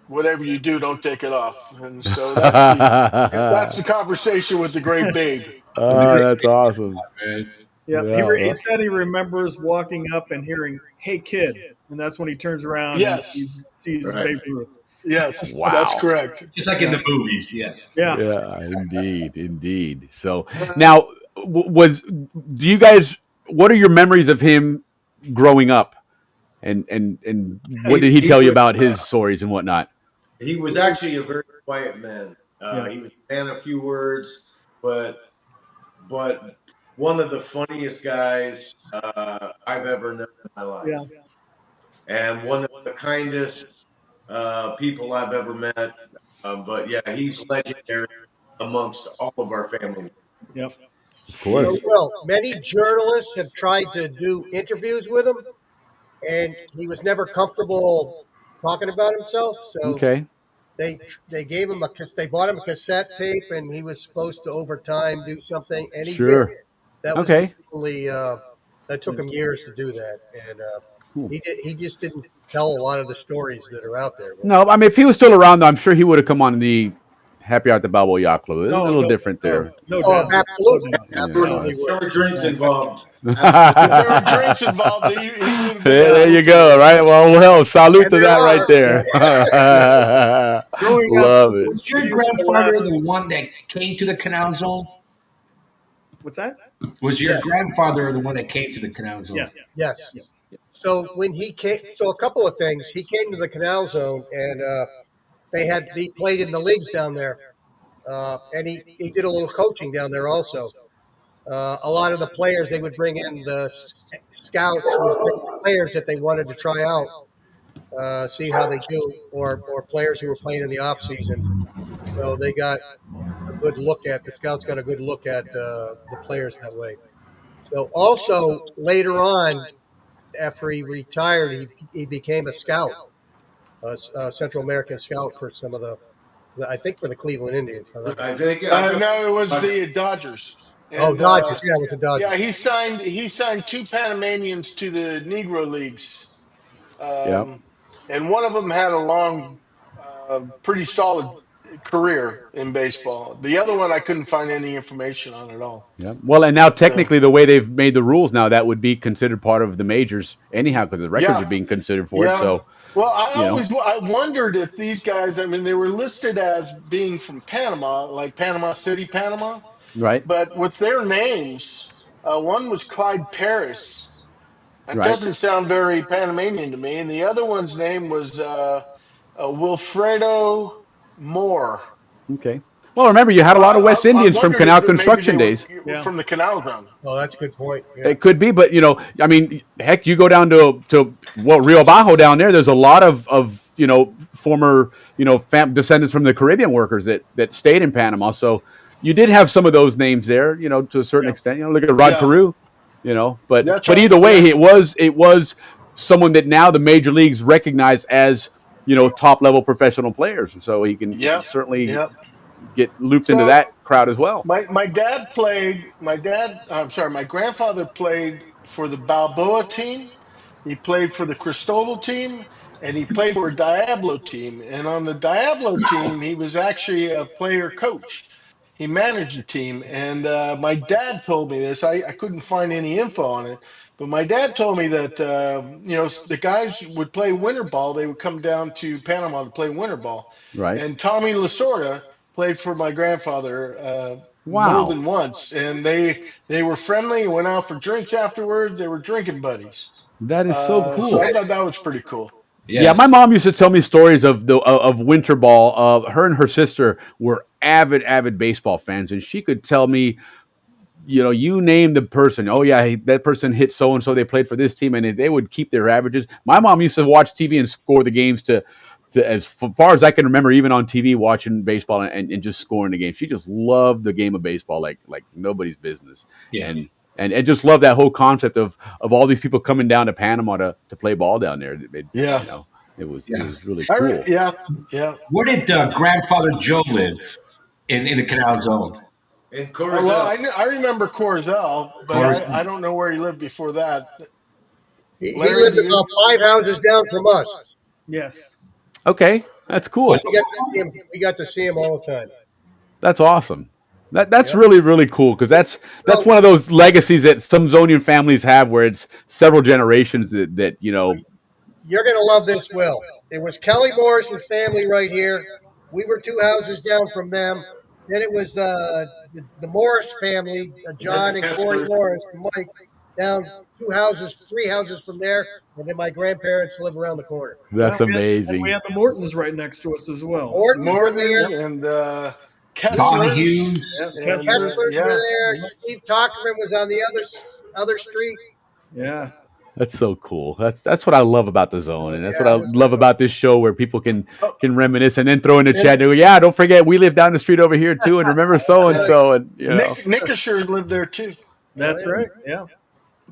whatever you do, don't take it off." And so that's the conversation with the great Babe. Oh, that's awesome. Man. Yeah, he Yeah. said he remembers walking up and hearing, "Hey, kid," and that's when he turns around and he Yes, sees Right. Babe Ruth. yes, that's Wow. correct. Just like in the movies, yes. Yeah. Yeah, indeed. So now, do you guys? What are your memories of him growing up, and what did he tell you about his stories and whatnot? He was actually a very quiet man. Yeah. He was a man of few words, but one of the funniest guys I've ever known in my life, Yeah. and one of the kindest people I've ever met. But yeah, he's legendary amongst all of our family. Yep. Of So, course. Will, many journalists have tried to do interviews with him, and he was never comfortable talking about himself. So Okay. they gave him they bought him a cassette tape, and he was supposed to over time do something, and he did. Sure. That was Okay. only that took him years to do that, and Cool. he just didn't tell a lot of the stories that are out there. No, I mean, if he was still around, though, I'm sure he would have come on the Happy Hour at the Balboa Yacht Club. It's a little different there. No Oh, doubt. absolutely, You know, absolutely. it's- There were drinks involved. If there were drinks involved, he would have been there you go. Right. Well, salute to that right there. Growing up, Love it. Was your grandfather the one that came to the Canal Zone? What's that? Was your grandfather the one that came to the Canal Zone? Yes. Yes. So when he came, so a couple of things. He came to the Canal Zone, and he played in the leagues down there, and he did a little coaching down there also. A lot of the players, they would bring in the scouts, would bring the players that they wanted to try out, see how they do, or players who were playing in the off season. So they got a good look at the scouts got a good look at the players that way. So also later on, after he retired, he became a scout, a Central American scout for some of I think for the Cleveland Indians. I think No, it was the Dodgers. And, Dodgers. Yeah, it was the Dodgers. Yeah, he signed two Panamanians to the Negro Leagues, Yep. and one of them had a long, pretty solid career in baseball. The other one I couldn't find any information on at all. Yep. Well, and now technically, the way they've made the rules now, that would be considered part of the majors anyhow, because the records are being considered for it. So, well, I wondered if these guys. I mean, they were listed as being from Panama, like Panama City, Panama. right, But with their names, one was Clyde Paris. That right. doesn't sound very Panamanian to me. And the other one's name was Wilfredo Moore. Okay. Well, remember, you had a lot of West Indians from wondered Canal if maybe construction they were days. from the Canal Zone. Oh, that's a good point. Yeah. It could be, but I mean, heck, you go down to Rio Bajo down there. There's a lot of former descendants from the Caribbean workers that stayed in Panama. So you did have some of those names there, to a certain extent. Look at Rod Carew, but That's but right. either way, it was someone that now the major leagues recognize as top level professional players, and so he can certainly get looped into that crowd as well. My dad played. My grandfather played for the Balboa team. He played for the Cristobal team, and he played for a Diablo team. And on the Diablo team, he was actually a player coach. He managed the team. And my dad told me this. I couldn't find any info on it, but my dad told me that the guys would play winter ball. They would come down to Panama to play winter ball. Right. And Tommy Lasorda played for my grandfather more Wow. than once, and they were friendly. Went out for drinks afterwards. They were drinking buddies. That is so cool. So I thought that was pretty cool. Yeah, my mom used to tell me stories of winter ball. Her and her sister were avid baseball fans, and she could tell me, you name the person. Oh yeah, that person hit so and so. They played for this team, and they would keep their averages. My mom used to watch TV and score the games to as far as I can remember, even on TV watching baseball and just scoring the game. She just loved the game of baseball like nobody's business. Yeah. And just love that whole concept of all these people coming down to Panama to play ball down there. It was really cool. Yeah. Where did grandfather Joe live in the Canal Zone? In Koset. Well, I remember Corzel, but I don't know where he lived before that. He lived about 5 houses down from us. Yes. Okay, that's cool. We got to see him all the time. That's awesome. That's really, really cool, because that's one of those legacies that some Zonian families have, where it's several generations that. You're going to love this, Will. It was Kelly Morris's family right here. We were 2 houses down from them. Then it was the Morris family, John and Corey Morris and Mike, down 3 houses from there. And then my grandparents live around the corner. That's amazing. We had the Mortons right next to us as well. Mortons and Bobby Hughes. Kesslers were there. Steve Talkerman was on the other street. Yeah. That's so cool. That's what I love about the Zone, and that's what I love about this show, where people can reminisce and then throw in the chat and go, "Yeah, don't forget we live down the street over here too, and remember so and so." And Nick Asher lived there too. That's right. Yeah.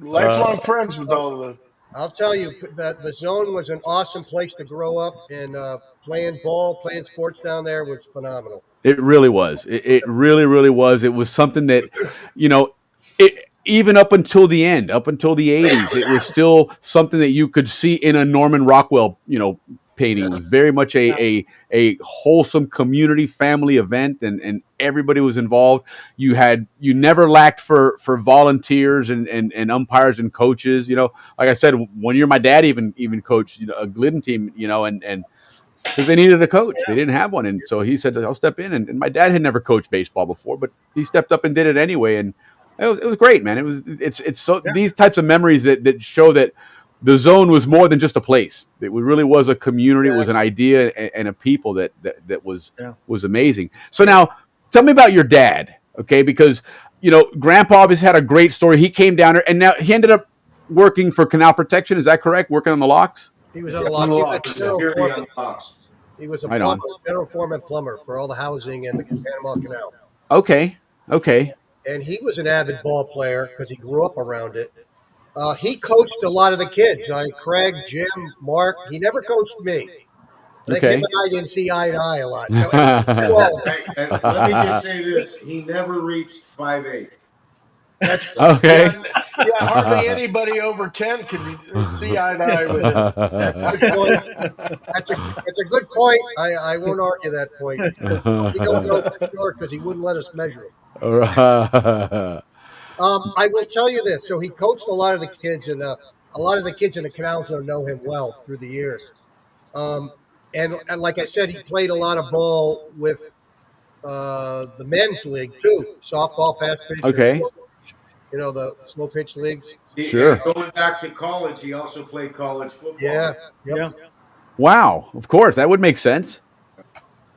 Lifelong friends with all of them. I'll tell you, the Zone was an awesome place to grow up, and playing sports down there was phenomenal. It really was. It really, really was. It was something that, even up until the end, up until the 80s, it was still something that you could see in a Norman Rockwell, painting. It was very much a wholesome community family event, and everybody was involved. You never lacked for volunteers and umpires and coaches. Like I said, one year my dad even coached a Glidden team, and because they needed a coach. They didn't have one, and so he said, "I'll step in." And my dad had never coached baseball before, but he stepped up and did it anyway, and it was great, man. It's so these types of memories that show that the Zone was more than just a place. It really was a community. It was an idea and a people that was amazing. So now, tell me about your dad, okay? Because Grandpa obviously had a great story. He came down here, and now he ended up working for Canal Protection. Is that correct? Working on the locks? He was on the locks. He was a plumber, general foreman plumber for all the housing in the Panama Canal. Okay. And he was an avid ball player because he grew up around it. He coached a lot of the kids. Craig, Jim, Mark. He never coached me. Him and I didn't see eye to eye a lot. So, and let me just say this: he never reached 5'8". Okay. Yeah, hardly anybody over 10 could see eye to eye with him. That's a good point. I won't argue that point. We don't know for sure because he wouldn't let us measure him. All right. I will tell you this. So he coached a lot of the kids, and a lot of the kids in the Canal Zone know him well through the years. And like I said, he played a lot of ball with the men's league too, softball, fast pitch. Okay. The slow pitch leagues. Sure. Going back to college, he also played college football. Yeah. Wow. Of course, that would make sense.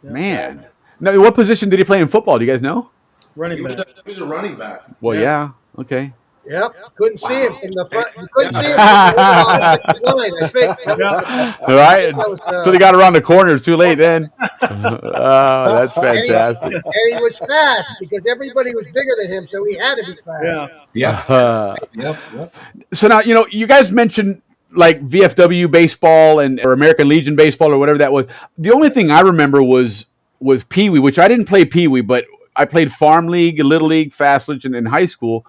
Man. Now, what position did he play in football? Do you guys know? Running back. He was a running back. Well, yeah. Okay. Yep. Couldn't see him from the front. You couldn't see him from the line, I think. All right. So they got around the corners too late then. Oh, that's fantastic. And he was fast because everybody was bigger than him, so he had to be fast. Yeah. So now, you guys mentioned like VFW baseball or American Legion baseball or whatever that was. The only thing I remember was Pee Wee, which I didn't play Pee Wee, but I played Farm League, Little League, Fast League in high school.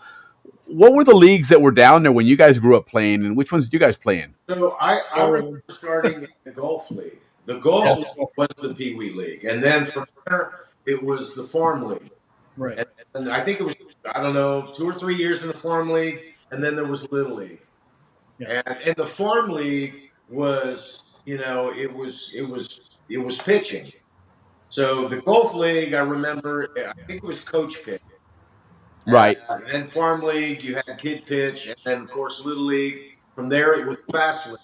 What were the leagues that were down there when you guys grew up playing, and which ones did you guys play in? So I remember starting in the Golf League. The Golf League was the Pee Wee League. And then from there, it was the Farm League. Right. And I think it was, I don't know, 2 or 3 years in the Farm League, and then there was Little League. Yeah. And the Farm League was, it was pitching. So the Golf League, I remember, I think it was coach pitch. Right. And then Farm League, you had kid pitch, and then of course Little League. From there, it was Fast League,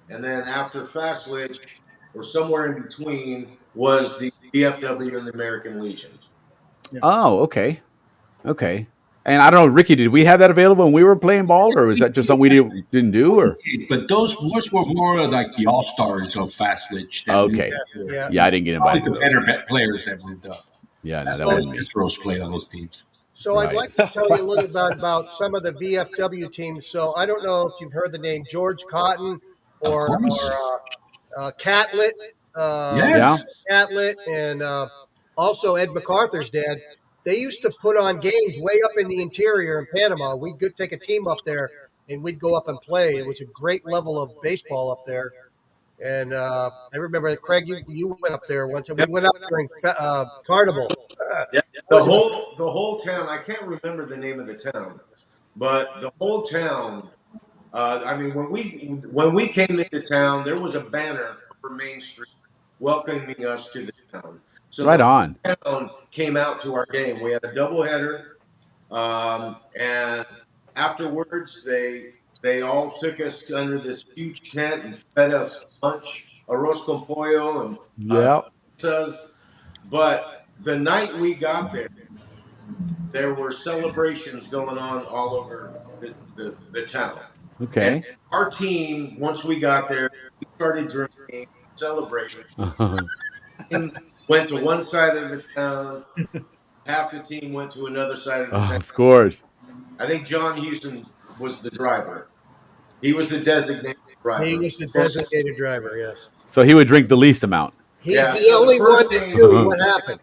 and then after Fast League, or somewhere in between, was the BFW and the American Legion. Yeah. Oh, okay. And I don't know, Ricky, did we have that available when we were playing ball, or was that just something we didn't do? Or but those were more like the all stars of Fast League. Okay. Yeah, I didn't get invited. The better players that moved up. Yeah, no, that was wasn't me. Rose played on those teams. So I'd like to tell you a little bit about some of the VFW teams. So I don't know if you've heard the name George Cotton or Catlett. Yes. Catlett and also Ed MacArthur's dad. They used to put on games way up in the interior in Panama. We'd go take a team up there and we'd go up and play. It was a great level of baseball up there. And I remember, Craig, you went up there once. We went up during Carnival. The whole town. I can't remember the name of the town, but the whole town. I mean, when we came into town, there was a banner for Main Street welcoming us to the town. So right on. The town came out to our game. We had a doubleheader, and afterwards they all took us under this huge tent and fed us lunch, arroz con pollo, and pizzas. But the night we got there were celebrations going on all over the town. Okay. And our team, once we got there, we started drinking, celebrating. Went to one side of the town. Half the team went to another side of the town. Of course. I think John Houston was the driver. He was the designated driver. He was the designated driver, yes. So he would drink the least amount. He's the only one that knew what happened.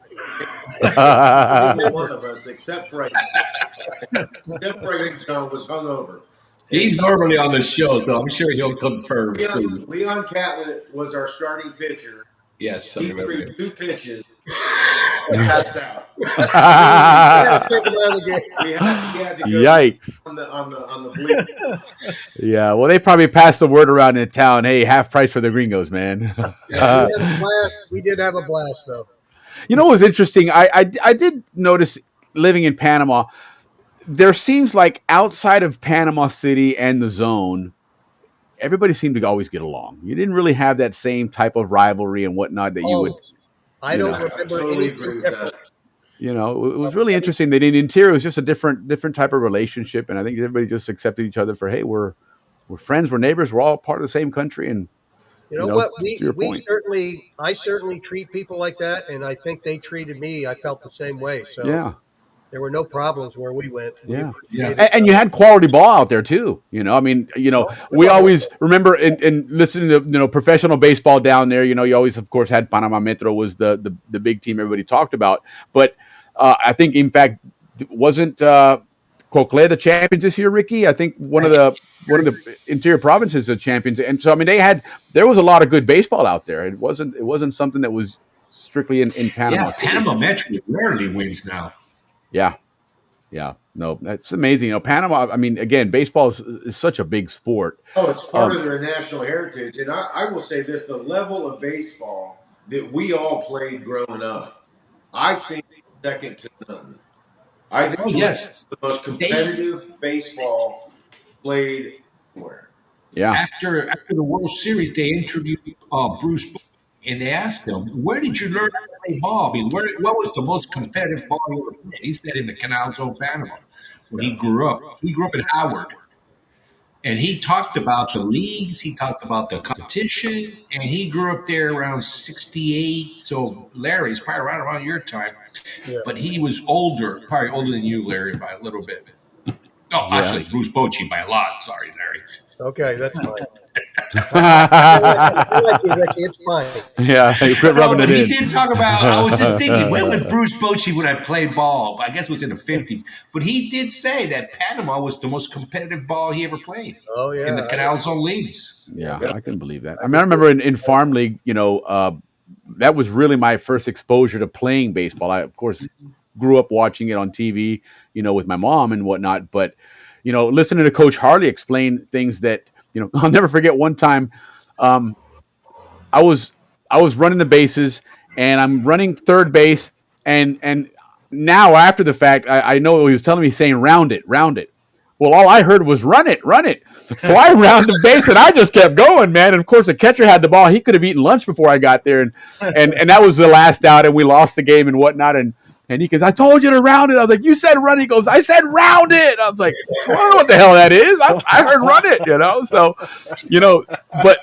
One of us, except for I think John was hungover. He's normally on the show, so I'm sure he'll confirm. Leon Catlett was our starting pitcher. Yes, he threw 2 pitches and passed out. Yikes! On the bleep. Yeah, well, they probably passed the word around in town. Hey, half price for the gringos, man. We did have a blast, though. You know what was interesting? I did notice living in Panama, there seems like outside of Panama City and the zone, everybody seemed to always get along. You didn't really have that same type of rivalry and whatnot that you would. I don't remember anything different. You know, it was really interesting that in the interior it was just a different type of relationship, and I think everybody just accepted each other for, hey, we're friends, we're neighbors, we're all part of the same country, and you know what? I certainly treat people like that, and I think they treated me. I felt the same way. So yeah. There were no problems where we went. Yeah. And you had quality ball out there too. You know, I mean, we always remember in listening to, professional baseball down there, you always, of course, had Panama Metro was the big team everybody talked about. But I think, in fact, wasn't Cocle the champions this year, Ricky? I think one of the interior provinces the champions. And so, I mean, there was a lot of good baseball out there. It wasn't something that was strictly in Panama. Yeah, Panama Metro rarely wins now. Yeah. No, that's amazing. Panama, I mean, again, baseball is such a big sport. Oh, it's part of their national heritage. And I will say this, the level of baseball that we all played growing up, I think second to none. I think it's the most competitive baseball played anywhere. Yeah. After the World Series, they interviewed Bruce and they asked him, where did you learn to play ball? I mean, what was the most competitive ball you ever played? He said in the Canal Zone, Panama, when he grew up. He grew up in Howard. And he talked about the leagues. He talked about the competition. And he grew up there around 68. So Larry's probably right around your time. Yeah. But he was older, probably older than you, Larry, by a little bit. Oh, actually, Bruce Bochy by a lot. Sorry, Larry. Okay, that's fine. I like you, Ricky. It's fine. Yeah, you quit No, rubbing but it he in. did talk about. I was just thinking, when would Bruce Bochy would have played ball? I guess it was in the 50s. But he did say that Panama was the most competitive ball he ever played. Oh yeah, in the Canal Zone leagues. Yeah, I can believe that. I mean, I remember in farm league, that was really my first exposure to playing baseball. I, of course, grew up watching it on TV, with my mom and whatnot. But, listening to Coach Harley explain things that, I'll never forget one time. I was running the bases and I'm running third base and now after the fact, I know he was telling me saying round it. Well, all I heard was run it. So I rounded the base and I just kept going, man. And of course, the catcher had the ball. He could have eaten lunch before I got there, and that was the last out, and we lost the game and whatnot. And he goes, I told you to round it. I was like, you said run. He goes, I said round it. I was like, I don't know what the hell that is. I heard run it, So, but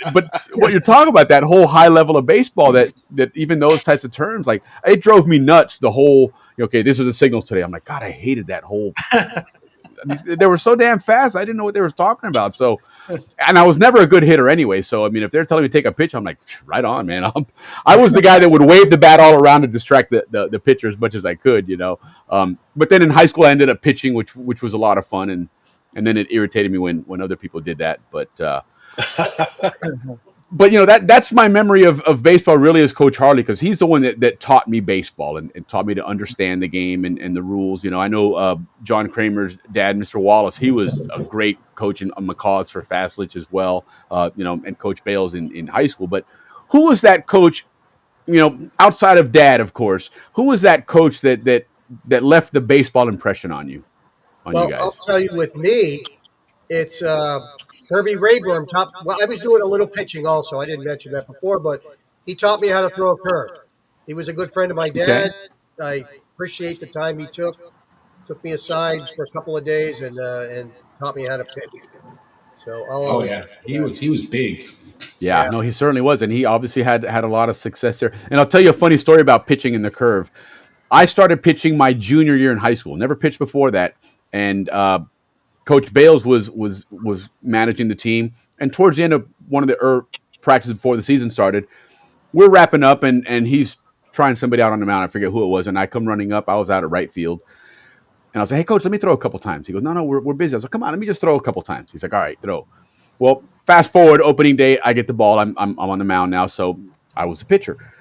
what you're talking about, that whole high level of baseball, that even those types of terms, like it drove me nuts. The whole, okay, this is the signals today. I'm like, God, I hated that whole. They were so damn fast. I didn't know what they were talking about. So, and I was never a good hitter anyway. So, I mean, if they're telling me to take a pitch, I'm like, right on, man. I was the guy that would wave the bat all around to distract the pitcher as much as I could, But then in high school, I ended up pitching, which was a lot of fun. And then it irritated me when other people did that. But that's my memory of baseball really is Coach Harley, because he's the one that taught me baseball and taught me to understand the game and the rules. I know John Kramer's dad, Mr. Wallace, he was a great coach in McCaw's for Fastlich as well, and Coach Bales in high school. But who was that coach, outside of Dad, of course, who was that coach that left the baseball impression on you guys? I'll tell you, with me, it's Herbie Rayburn well, I was doing a little pitching also. I didn't mention that before, but he taught me how to throw a curve. He was a good friend of my dad's. Okay. I appreciate the time he took me aside for a couple of days and taught me how to pitch. So he was big. Yeah, no, he certainly was, and he obviously had a lot of success there. And I'll tell you a funny story about pitching in the curve. I started pitching my junior year in high school. Never pitched before that, and Coach Bales was managing the team, and towards the end of one of the practices before the season started, we're wrapping up, and he's trying somebody out on the mound. I forget who it was, and I come running up. I was out at right field, and I was like, "Hey, Coach, let me throw a couple times." He goes, "No, we're busy." I was like, "Come on, let me just throw a couple times." He's like, "All right, throw." Well, fast forward, opening day, I get the ball. I'm on the mound now, so I was the pitcher.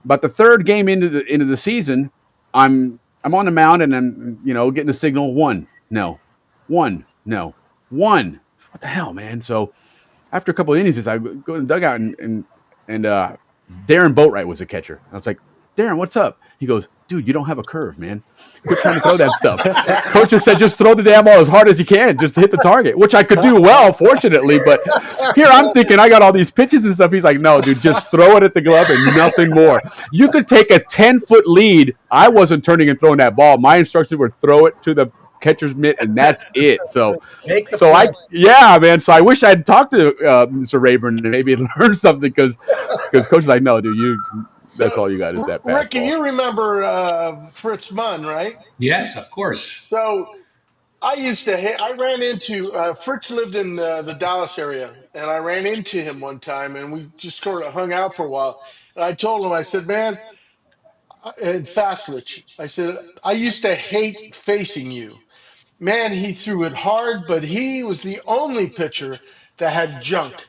But the third game into the season, I'm on the mound, and I'm getting a signal 1, no. 1, no. 1. What the hell, man? So after a couple of innings, I go to the dugout and Darren Boatwright was a catcher. I was like, Darren, what's up? He goes, dude, you don't have a curve, man. Quit trying to throw that stuff. Coach just said, just throw the damn ball as hard as you can, just to hit the target, which I could do well, fortunately. But here I'm thinking I got all these pitches and stuff. He's like, no, dude, just throw it at the glove and nothing more. You could take a 10-foot lead. I wasn't turning and throwing that ball. My instructions were throw it to the catcher's mitt, and that's it. So man. So I wish I'd talked to Mr. Rayburn and maybe learned something, because Coach is like, no, dude, that's all you got is that fastball. Ricky, you remember Fritz Munn, right? Yes, of course. So I ran into Fritz lived in the Dallas area, and I ran into him one time, and we just sort of hung out for a while. And I told him, I said, man, in Fastlich, I said, I used to hate facing you. Man, he threw it hard, but he was the only pitcher that had junk.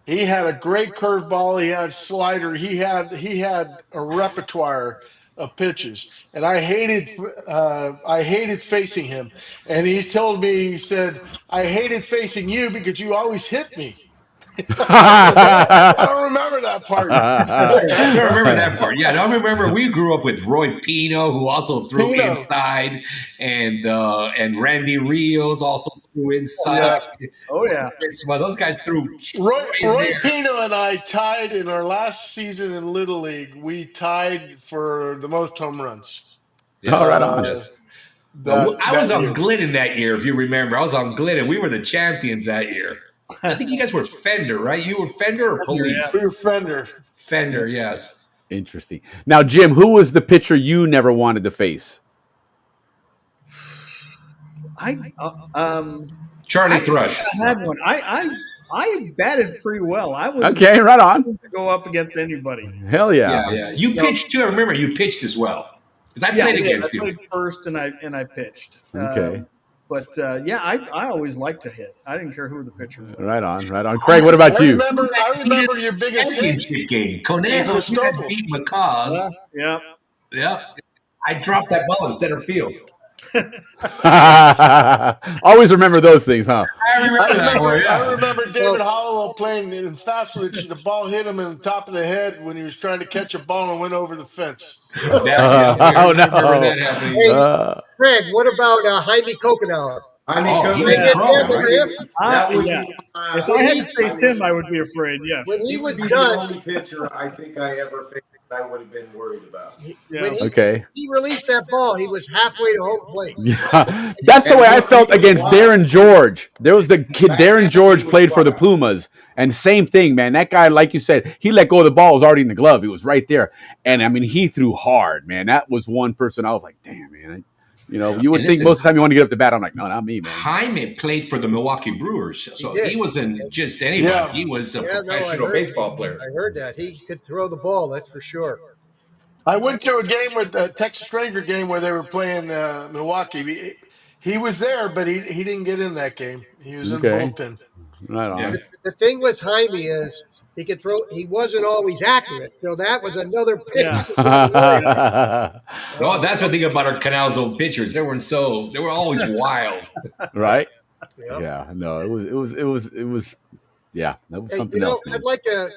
He had a great curveball. He had slider. He had a repertoire of pitches, and I hated facing him. And he told me, he said, I hated facing you because you always hit me. I don't remember that part. I don't remember that part. Yeah, I don't remember. We grew up with Roy Pino, who also threw inside, and Randy Rios also threw inside. Yeah. Oh yeah. Well, those guys threw. Roy Pino and I tied in our last season in Little League. We tied for the most home runs. Yes. All right on. I was on Glidden that year, if you remember. I was on Glidden. We were the champions that year. I think you guys were Fender, right? You were Fender or Police? We were Fender. Fender, yes. Interesting. Now, Jim, who was the pitcher you never wanted to face? Charlie Charlie Thrush. I had one. I batted pretty well. I was Okay, right on. To go up against anybody. Hell yeah. Yeah. You pitched too. I remember you pitched as well. Because I played against you. I played first and I pitched. Okay. I always liked to hit. I didn't care who the pitcher was. Right on. Craig, what about you? I remember your biggest championship game. Conejo, you had beat McCaws. Yeah. I dropped that ball in center field. Always remember those things, huh? I remember David Hollowell playing in Fastlich. The ball hit him in the top of the head when he was trying to catch a ball and went over the fence. Oh, no. Hey, Greg, what about Jaime Kokenauer? He was a pro, right? If I had to face him, I would be afraid. Yes. When he was the done, only pitcher I think I ever faced that I would have been worried about. When Okay. he released that ball, he was halfway to home plate. Yeah, that's the way I felt against Darren George. There was the kid, Darren George played for the Pumas, and same thing, man. That guy, like you said, he let go of the ball. It was already in the glove. He was right there, and I mean, he threw hard, man. That was one person I was like, damn, man. You would think most of the time you want to get up to bat. I'm like, no, not me, man. Jaime played for the Milwaukee Brewers, so he wasn't just anybody. Yeah. He was a professional baseball player. I heard that. He could throw the ball, that's for sure. I went to a game with the Texas Ranger game where they were playing Milwaukee. He was there, but he didn't get in that game. He was in the bullpen. Right on. The thing with Jaime is he could throw. He wasn't always accurate, so that was another pitch. No, that's the thing about our Canal's old pitchers. They were always wild. Right? Yep. Yeah. No, it was. Yeah, that was something else. I'd like to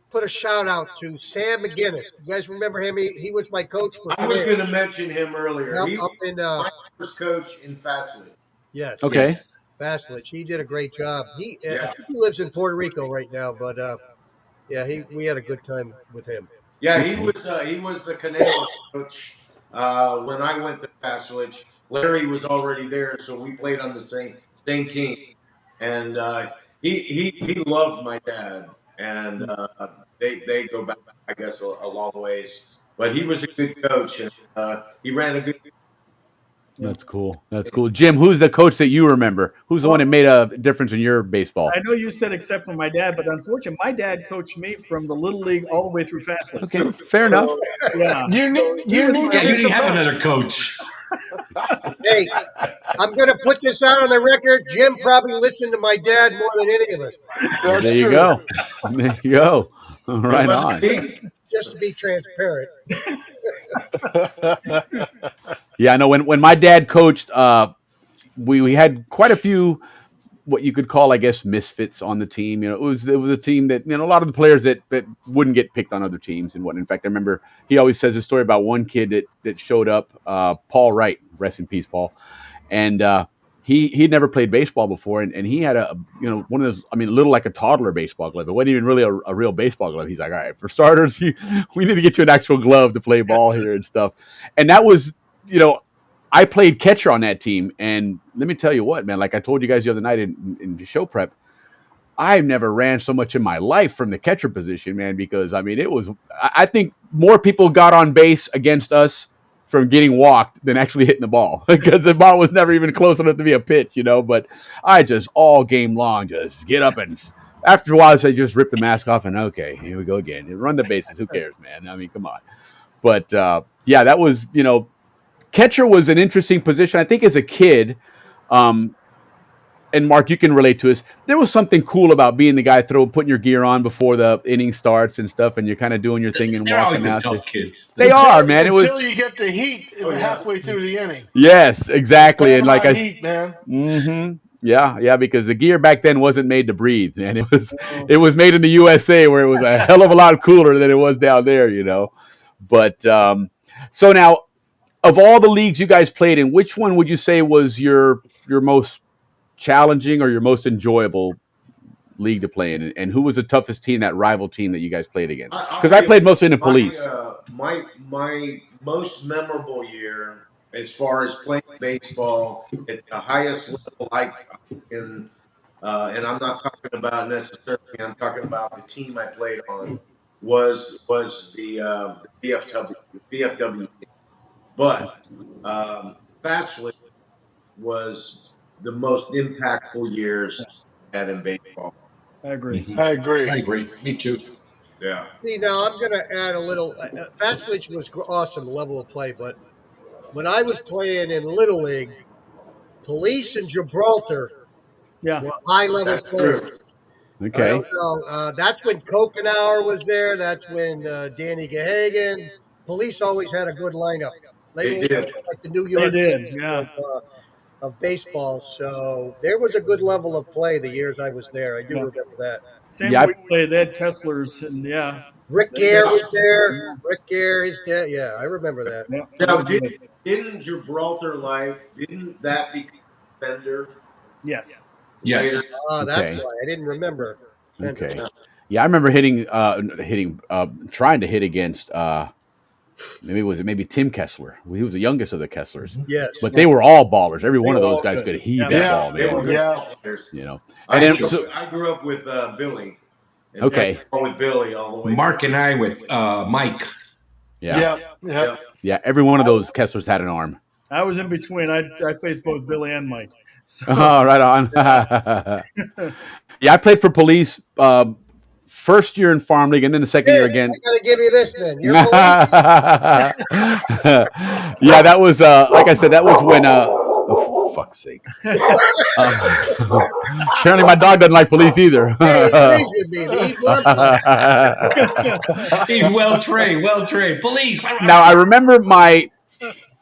put a shout out to Sam McGinnis. You guys remember him? He was my coach. I was going to mention him earlier. Up He was in my first coach in Fastlich. Yes. Okay. Yes. Fastlich. He did a great job. I think he lives in Puerto Rico right now, but we had a good time with him. Yeah, he was the Canal coach when I went to Fastlich. Larry was already there, so we played on the same team, and he loved my dad, and they go back, I guess, a long ways. But he was a good coach, and he ran a good. That's cool. That's cool. Jim, who's the coach that you remember? Who's the one that made a difference in your baseball? I know you said except for my dad, but unfortunately, my dad coached me from the Little League all the way through Fastlich. Okay, fair enough. Yeah. You didn't have another coach. Hey, I'm going to put this out on the record. Jim probably listened to my dad more than any of us. There you go. There you go. Right on. Just to be transparent. Yeah, I know when my dad coached, we had quite a few what you could call, I guess, misfits on the team. It was a team that, a lot of the players that wouldn't get picked on other teams and what. In fact, I remember he always says a story about one kid that showed up, Paul Wright, rest in peace, Paul, and he'd never played baseball before, and he had one of those, little like a toddler baseball glove. It wasn't even really a real baseball glove. He's like, all right, for starters, we need to get you an actual glove to play ball here and stuff. And that was, I played catcher on that team, and let me tell you what, man, like I told you guys the other night in the show prep, I've never ran so much in my life from the catcher position, man, because, I think more people got on base against us from getting walked than actually hitting the ball because the ball was never even close enough to be a pitch, but I just all game long just get up and after a while I just rip the mask off and okay, here we go again. Run the bases. Who cares, man? Come on. But that was, catcher was an interesting position. I think as a kid, and Mark, you can relate to us. There was something cool about being the guy putting your gear on before the inning starts and stuff, and you're kind of doing your thing and walking out. Tough kids. They are, man. Until you get the heat halfway through the inning. Yes, exactly. And like heat, man. Mm-hmm. Yeah, because the gear back then wasn't made to breathe, man. It was made in the USA where it was a hell of a lot cooler than it was down there, But so now, of all the leagues you guys played in, which one would you say was your most challenging or your most enjoyable league to play in, and who was the toughest team, that rival team that you guys played against? Because I played mostly in the police. My most memorable year, as far as playing baseball at the highest level, and I'm not talking about necessarily, I'm talking about the team I played on, was the BFW team. But Fastly was the most impactful years I had in baseball. I agree. I agree. I agree. Me too. Yeah. See, now I'm going to add a little. Fast Switch was awesome level of play, but when I was playing in Little League, Police and Gibraltar were high level That's true. players. Okay. I don't know. That's when Kokenauer was there. That's when Danny Gahagan. Police always had a good lineup. They were did. like the New York Knicks Yeah. of baseball. So there was a good level of play the years I was there. I do remember that. Same way we played. They had Kesslers, and Rick Gere was there. Rick Gere is dead. Yeah, I remember that. Now, didn't Gibraltar Life, didn't that become Fender? Yes. Yes. That's Okay. why I didn't remember. Fender. Okay. Yeah, I remember trying to hit against. Maybe Tim Kessler. He was the youngest of the Kesslers. Yes. But they were all ballers. Every one of those guys could heave that ball, They were man. good ball players. You know. I And grew up with Billy. And Okay. played ball with Billy all the way. Mark and I with Mike. Yeah. Yeah. Yeah. Every one of those Kesslers had an arm. I was in between. I faced both Billy and Mike. So, Oh, right on. Yeah, I played for Police first year in farm league, and then the second year again. I got to give you this then. You're Yeah, that was like I said. That was when. Oh, fuck's sake! Apparently, my dog doesn't like police either. He's well trained. Police. Now I remember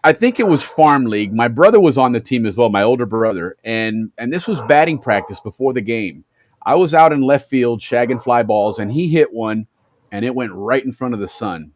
I think it was farm league. My brother was on the team as well, my older brother, and this was batting practice before the game. I was out in left field shagging fly balls, and he hit one, and it went right in front of the sun.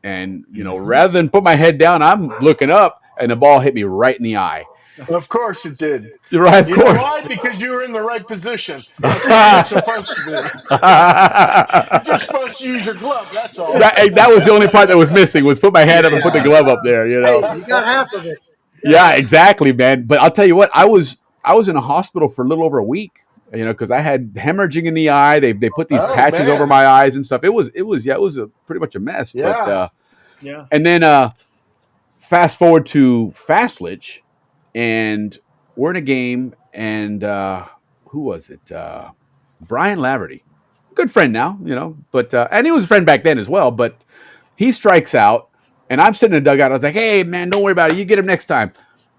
And rather than put my head down, I'm looking up, and the ball hit me right in the eye. Of course it did. You're right, You of course. know why? Because you were in the right position. That's what you're supposed to do. You're just supposed to use your glove. That's all. That was the only part that was missing, was put my hand up and put the glove up there. Hey, you got half of it. Yeah, exactly, man. But I'll tell you what, I was in a hospital for a little over a week. Because I had hemorrhaging in the eye. They put these patches over my eyes and stuff. It was pretty much a mess. Yeah. But and then fast forward to Fastlich, and we're in a game, and who was it? Brian Laverty, good friend now, but and he was a friend back then as well. But he strikes out, and I'm sitting in the dugout. I was like, "Hey, man, don't worry about it. You get him next time."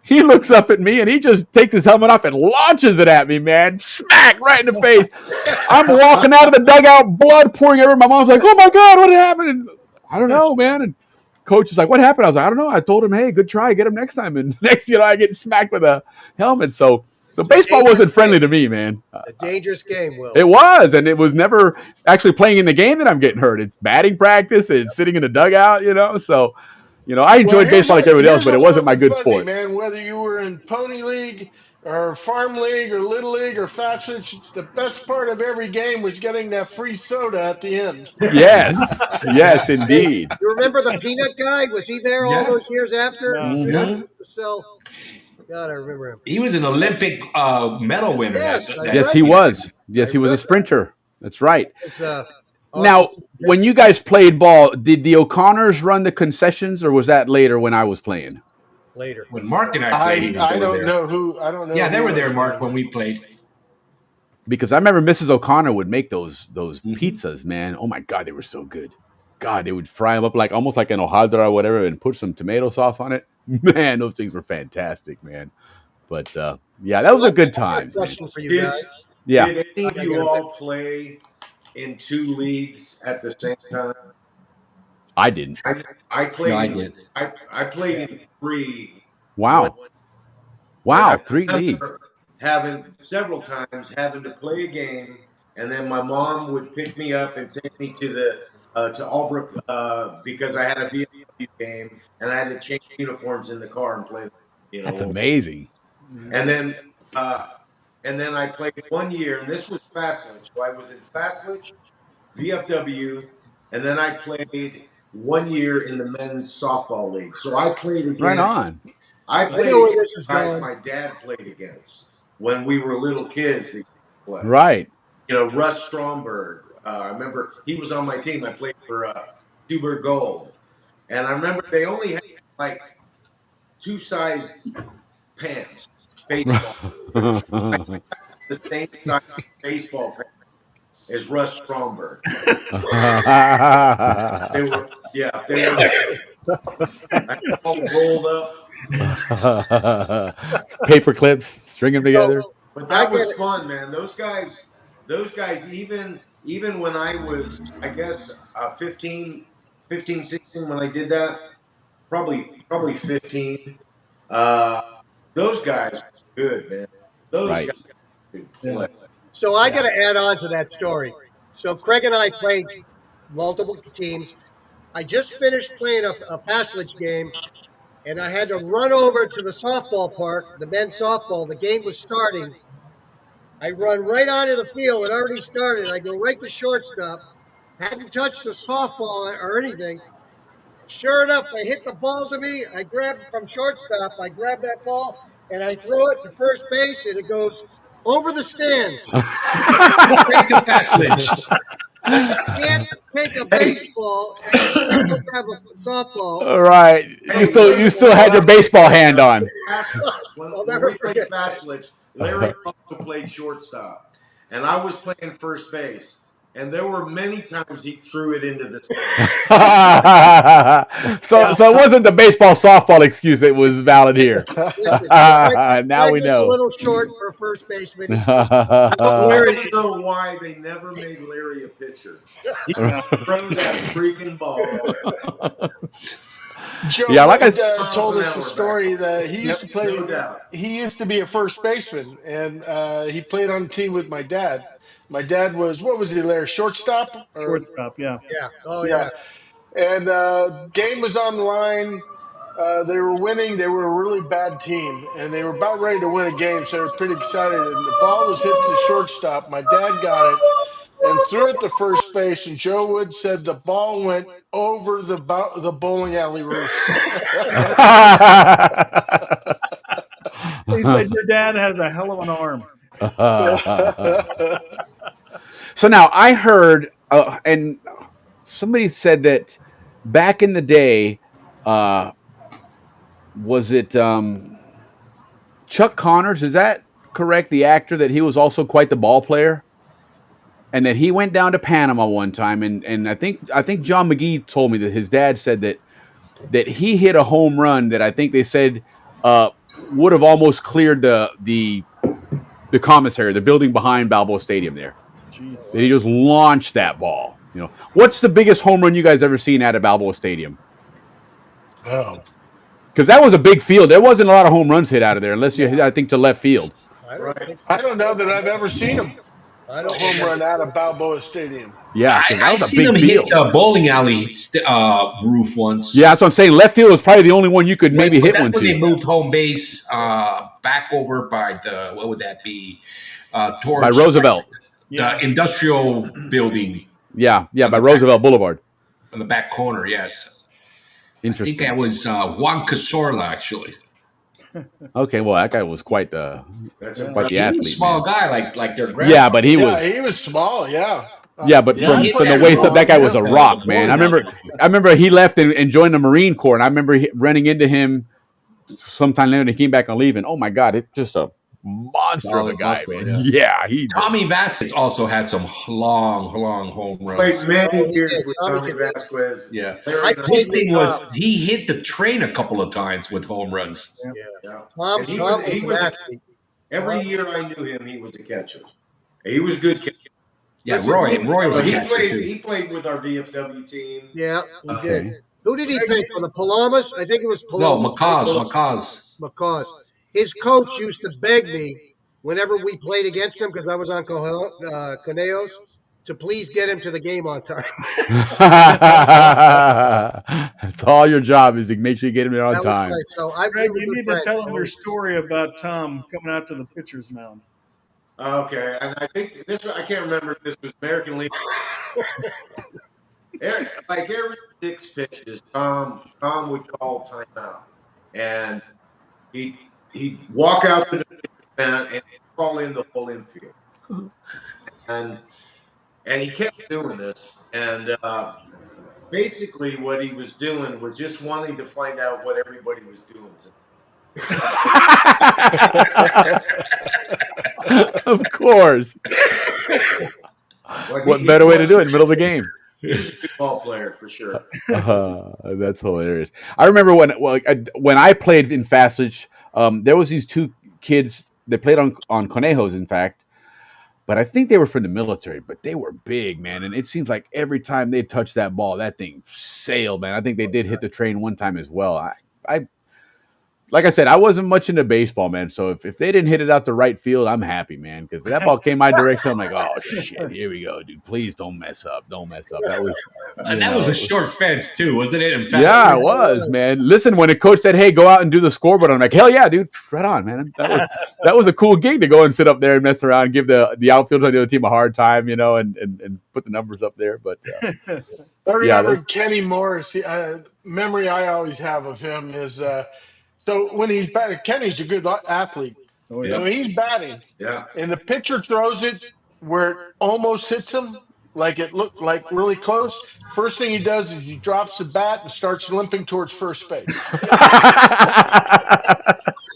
He looks up at me and he just takes his helmet off and launches it at me, man. Smack right in the face. I'm walking out of the dugout, blood pouring everywhere. My mom's like, "Oh my God, what happened?" And I don't know, man. And coach is like, "What happened?" I was like, "I don't know." I told him, "Hey, good try. Get him next time." And next, I get smacked with a helmet. So baseball wasn't friendly to me, man. A dangerous game, Will. It was, and it was never actually playing in the game that I'm getting hurt. It's batting practice. It's sitting in the dugout, So, I enjoyed baseball like everybody else, but it wasn't my good sport. Man, whether you were in Pony League or Farm League or Little League or Fastwitch, the best part of every game was getting that free soda at the end. Yes, indeed. Hey, you remember the peanut guy? Was he there all those years after? Yeah. God, I remember him. He was an Olympic medal winner. Yes, he was. Yes, he was a sprinter. That's right. Now, when you guys played ball, did the O'Connors run the concessions, or was that later when I was playing? Later. When Mark and I played, I don't know who. Yeah, they were there, Mark, when we played. Because I remember Mrs. O'Connor would make those pizzas, man. Oh my God, they were so good. God, they would fry them up almost like an hojaldra or whatever, and put some tomato sauce on it. Man, those things were fantastic, man. But that was a good time. Question for you guys. Yeah. Did any of you all play in 2 leagues at the same time? I didn't. I played. No, I did. I played in 3. Wow, 3 leagues. Several times having to play a game, and then my mom would pick me up and take me to Albrook because I had a VFW game, and I had to change uniforms in the car and play. That's amazing. And then I played 1 year, and this was Fastlich. So I was in Fastlich, VFW, and then I played 1 year in the men's softball league. So I played against. Right on. I played know where against this is guys going. my dad played against when we were little kids. Right. Russ Stromberg. I remember he was on my team. I played for Stuber Gold. And I remember they only had 2 sized pants. baseball. I had the same size baseball bat as Russ Stromberg. They were, I had them all rolled up. Paper clips, string them together. But that was fun, man. Those guys, even when I was, I guess, 15, 16, when I did that, probably 15. Those guys were good, man. Those guys could play. So I got to add on to that story. So Craig and I played multiple teams. I just finished playing a Fastledge game, and I had to run over to the softball park, the men's softball. The game was starting. I run right onto the field. It already started. I go right to shortstop. Hadn't touched the softball or anything. Sure enough, I hit the ball to me. I grab from shortstop. I grab that ball, and I throw it to first base, and it goes over the stands. Straight to Fastledge. You can't take a baseball and you have a softball. All right, you still had your baseball hand on. I'll never forget Fastledge. Larry also played shortstop, and I was playing first base. And there were many times he threw it into the So it wasn't the baseball softball excuse that was valid here. Now we know. A little short for a first baseman. Larry, you know why they never made Larry a pitcher? He threw that freaking ball. Joe told us the story that he used to play. He used to be a first baseman, and he played on the team with my dad. My dad was, what was he, Larry? Shortstop? Shortstop, yeah. Yeah. Oh, yeah. And game was on the line. They were winning. They were a really bad team, and they were about ready to win a game, so they were pretty excited. And the ball was hit to shortstop. My dad got it and threw it to first base, and Joe Wood said the ball went over the bowling alley roof. He said your dad has a hell of an arm. So now I heard, and somebody said that back in the day, was it Chuck Connors? Is that correct? The actor, that he was also quite the ball player, and that he went down to Panama one time, and I think John McGee told me that his dad said that he hit a home run that I think they said would have almost cleared the commissary, the building behind Balboa Stadium there. Jeez. That he just launched that ball. You know, what's the biggest home run you guys ever seen out of Balboa Stadium? Oh, because that was a big field. There wasn't a lot of home runs hit out of there, unless you hit, I think, to left field. I don't know that I've ever seen him. A home run out of Balboa Stadium. Yeah, that was a seen big him field. hit the bowling alley roof once. Yeah, that's what I'm saying. Left field was probably the only one you could maybe hit one to. That's when they moved home base back over by what would that be? Towards by Roosevelt. The industrial building. Yeah, by Roosevelt Boulevard. In the back corner, yes. Interesting. I think that was Juan Cazorla, actually. Okay, well, that guy was quite the athlete. He was a small guy, like their grandpa. Yeah, but he was. He was small. Yeah. Yeah, but from the waist up, that guy was a rock, man. I remember he left and joined the Marine Corps, and I remember running into him sometime later. And he came back on leave, and oh my God, it's just a monster of a guy, man. Yeah, Tommy Vasquez also had some long home runs. Played many years with Tommy Vasquez. Yeah, his thing was he hit the train a couple of times with home runs. Yeah. He was every year I knew him, he was a catcher. He was a good catcher. Yeah, Roy was a catcher too. He played with our VFW team. Yeah, he did. Who did he pick for the Palomas? I think it was Palomas. No, Macaws. His coach used to beg me whenever we played against him, because I was on Coneos, to please get him to the game on time. That's all your job is to make sure you get him there on time. So Greg, you need to tell him your story about Tom coming out to the pitcher's mound. Okay, and I think I can't remember if this was American League. Like every 6 pitches, Tom would call timeout, and he'd walk out to the pen and call in the full infield, and he kept doing this, and basically what he was doing was just wanting to find out what everybody was doing. Of course. Well, What better way to do it in the middle of the game? He was a good ball player for sure. That's hilarious. I remember when I played in Fastlich, there was these two kids that played on Conejos, in fact. But I think they were from the military, but they were big, man. And it seems like every time they touched that ball, that thing sailed, man. I think they did hit the train one time as well. I like I said, I wasn't much into baseball, man. So if they didn't hit it out the right field, I'm happy, man. Because that ball came my direction, I'm like, oh shit, here we go, dude. Please don't mess up. Don't mess up. That was was a short fence too, wasn't it? Yeah, it was, man. Listen, when the coach said, "Hey, go out and do the scoreboard," I'm like, "Hell yeah, dude! Right on, man." That was a cool gig to go and sit up there and mess around, and give the outfielders on the other team a hard time, and put the numbers up there. But I remember Kenny Morris. Memory I always have of him is so when he's batting. Kenny's a good athlete. Oh, So he's batting, Yeah. and the pitcher throws it where it almost hits him. Like it looked like really close. First thing he does is he drops the bat and starts limping towards first base.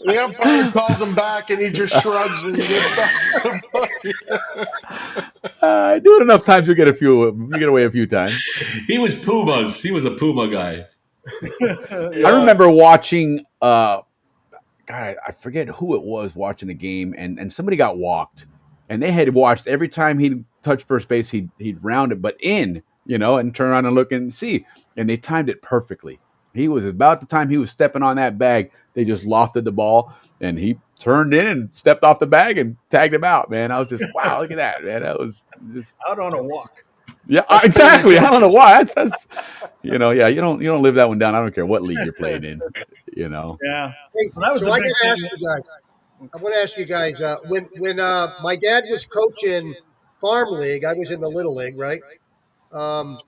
The umpire calls him back, and he just shrugs and gets back to the I do it enough times. We get away a few times. He was Pumas. He was a Puma guy. I remember watching. God, I forget who it was watching the game, and somebody got walked, and they had watched every time he'd touch first base, he'd round it, but and turn around and look and see, and they timed it perfectly. He was about the time he was stepping on that bag, they just lofted the ball, and he turned in and stepped off the bag and tagged him out. Man, I was just wow, look at that, man. That was just out on a walk. Yeah, exactly. I don't know why. That's you don't live that one down. I don't care what league you're playing in. Yeah. Hey, so I want to ask you guys. When my dad was coaching farm league, I was in the little league, right? I'm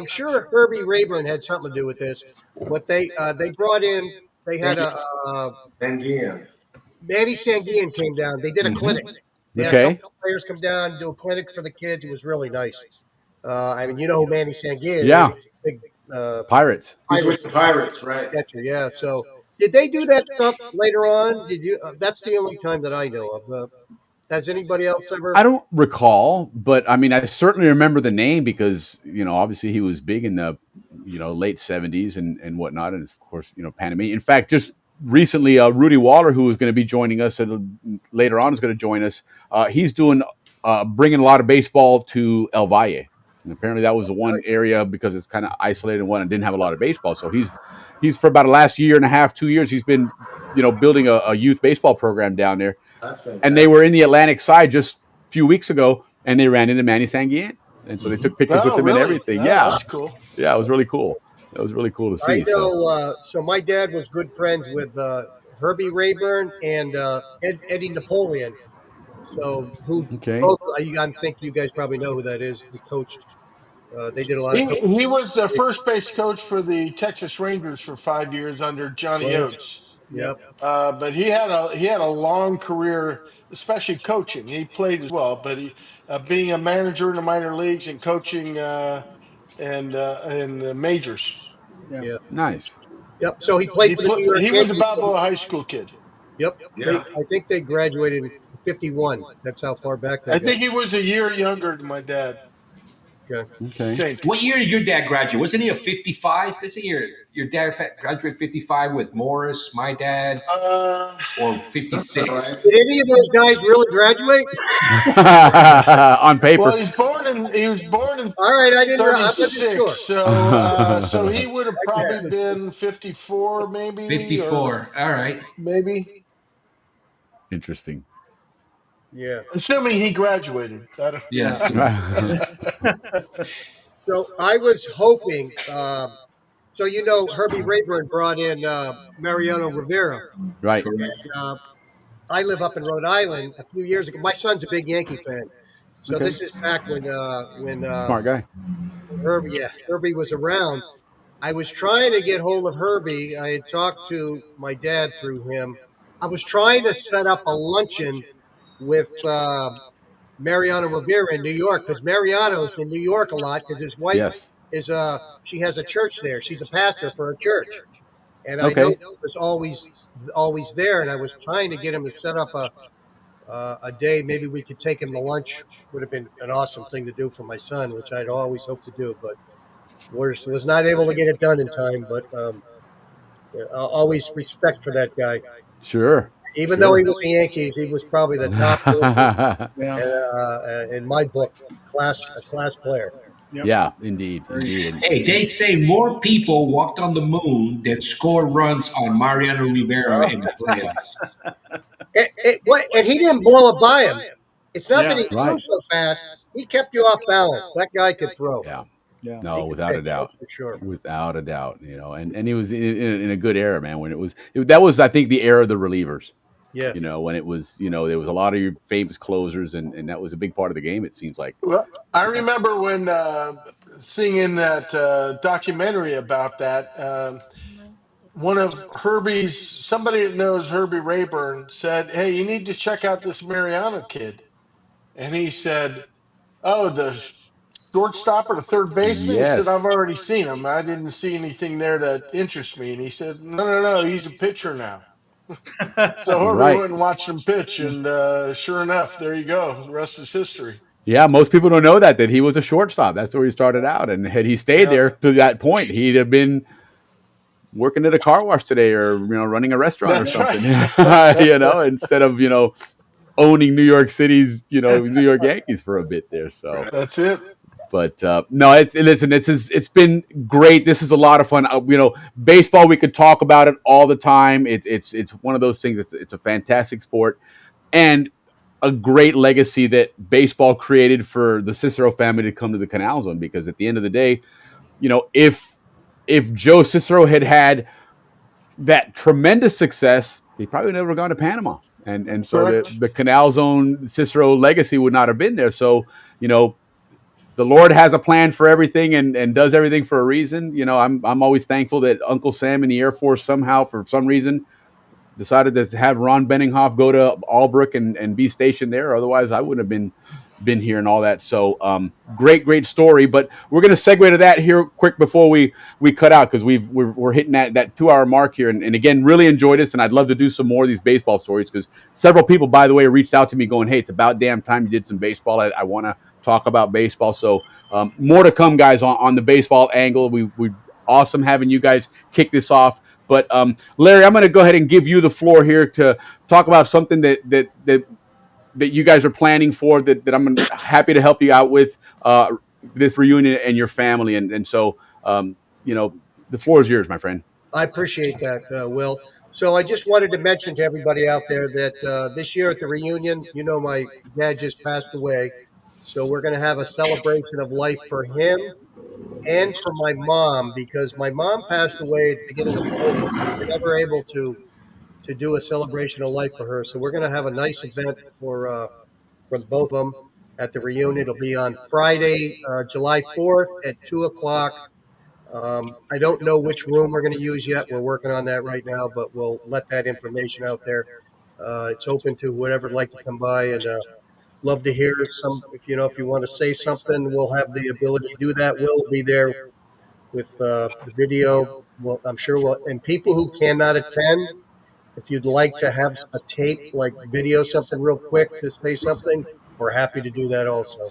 sure Herbie Rayburn had something to do with this, but they brought in. They had Sanguian. Manny Sanguian came down. They did a clinic. They had a couple players come down and do a clinic for the kids. It was really nice. I mean, you know who Manny Sanguian is? Yeah. Big, Pirates. He's with the Pirates, right? Catcher, yeah. So did they do that stuff later on? Did you? That's the only time that I know of. Has anybody else ever? I don't recall, but I mean, I certainly remember the name because obviously he was big in the late '70s and whatnot, and of course Panama. In fact, just recently, Rudy Waller, who was going to be joining us later on, is going to join us. He's doing bringing a lot of baseball to El Valle, and apparently that was the one area because it's kind of isolated and didn't have a lot of baseball. So he's for about the last year and a half, 2 years, he's been building a youth baseball program down there. And they were in the Atlantic side just a few weeks ago, and they ran into Manny Sanguian, and so they took pictures with him and everything. Yeah, that's cool. Yeah, it was really cool. That was really cool to see. I know. So my dad was good friends with Herbie Rayburn and Eddie Napoleon. So both, I think you guys probably know who that is. He coached. They did a lot. He was the first base coach for the Texas Rangers for 5 years under Johnny Oates. Yep. But he had a long career, especially coaching. He played as well, but being a manager in the minor leagues and coaching and the majors. Yeah. Nice. Yep. So he played. He was a Balboa high school kid. Yep. Yeah. I think they graduated in '51. That's how far back. I think he was a year younger than my dad. Okay. What year did your dad graduate? Wasn't he a 55? That's a year. Your dad graduated 55 with Morris, my dad, or 56. Did any of those guys really graduate? On paper. Well, he was born in All right, I didn't. 36, sure. so he would have probably been 54, maybe. 54. All right. Maybe. Interesting. Yeah. Assuming he graduated. Yes. So I was hoping. So Herbie Rayburn brought in Mariano Rivera. Right. And, I live up in Rhode Island. A few years ago, my son's a big Yankee fan. So this is back when Smart guy. Herbie was around. I was trying to get hold of Herbie. I had talked to my dad through him. I was trying to set up a luncheon with Mariano Rivera in New York, because Mariano's in New York a lot because his wife is she has a church there. She's a pastor for a church. and I know Okay. he was always there, and I was trying to get him to set up a day. Maybe we could take him to lunch. Would have been an awesome thing to do for my son, which I'd always hoped to do, but was not able to get it done in time. But always respect for that guy. Sure. Even though Sure. he was the Yankees, he was probably the top Yankee, in my book, a class player. Yeah, indeed, indeed. Hey, they say more people walked on the moon than scored runs on Mariano Rivera in the playoffs. And he didn't blow it by him. It's not that he threw Right. so fast; he kept you off balance. That guy could throw. Yeah. Yeah. No, He could without a pitch, doubt. that's for sure. Without a doubt, and he was in a good era, man. When that was, I think, the era of the relievers. Yeah. When it was, there was a lot of your famous closers, and that was a big part of the game. It seems like. Well, I remember when seeing in that documentary about that, one of somebody that knows Herbie Rayburn said, "Hey, you need to check out this Mariano kid," and he said, "Oh, the shortstop or the third baseman?" He said, Yes. "I've already seen him. I didn't see anything there that interests me." And he said, "No, he's a pitcher now." So Herbie Right. went and watched him pitch, and sure enough, there you go. The rest is history. Yeah, most people don't know that he was a shortstop. That's where he started out, and had he stayed there to that point, he'd have been working at a car wash today, or running a restaurant or That's something. right. Instead of owning New York City's New York Yankees for a bit there. So That's it. But no, it's been great. This is a lot of fun. Baseball, we could talk about it all the time. It's one of those things. It's a fantastic sport, and a great legacy that baseball created for the Cicero family to come to the Canal Zone. Because at the end of the day, if Joe Cicero had that tremendous success, he probably would never gone to Panama, and so Correct. the Canal Zone Cicero legacy would not have been there. So the Lord has a plan for everything, and does everything for a reason. I'm always thankful that Uncle Sam in the Air Force somehow, for some reason, decided to have Ron Benninghoff go to Albrook and be stationed there. Otherwise, I wouldn't have been here and all that. So great story. But we're going to segue to that here quick before we cut out, because we're hitting that 2-hour mark here. And again, really enjoyed this, and I'd love to do some more of these baseball stories, because several people, by the way, reached out to me going, "Hey, it's about damn time you did some baseball. I want to talk about baseball." So more to come, guys, on the baseball angle. We awesome having you guys kick this off. But Larry, I'm going to go ahead and give you the floor here to talk about something that you guys are planning for, that I'm happy to help you out with this reunion and your family. And so, the floor is yours, my friend. I appreciate that, Will. So I just wanted to mention to everybody out there that this year at the reunion, my dad just passed away. So we're going to have a celebration of life for him and for my mom, because my mom passed away at the beginning of COVID. We were never able to do a celebration of life for her. So we're going to have a nice event for both of them at the reunion. It'll be on Friday, July 4th at 2:00. I don't know which room we're going to use yet. We're working on that right now, but we'll let that information out there. It's open to whoever'd like to come by, and love to hear some. If you want to say something, we'll have the ability to do that. We'll be there with the video. Well, I'm sure and people who cannot attend, if you'd like to have a tape, like video something real quick to say something, we're happy to do that also.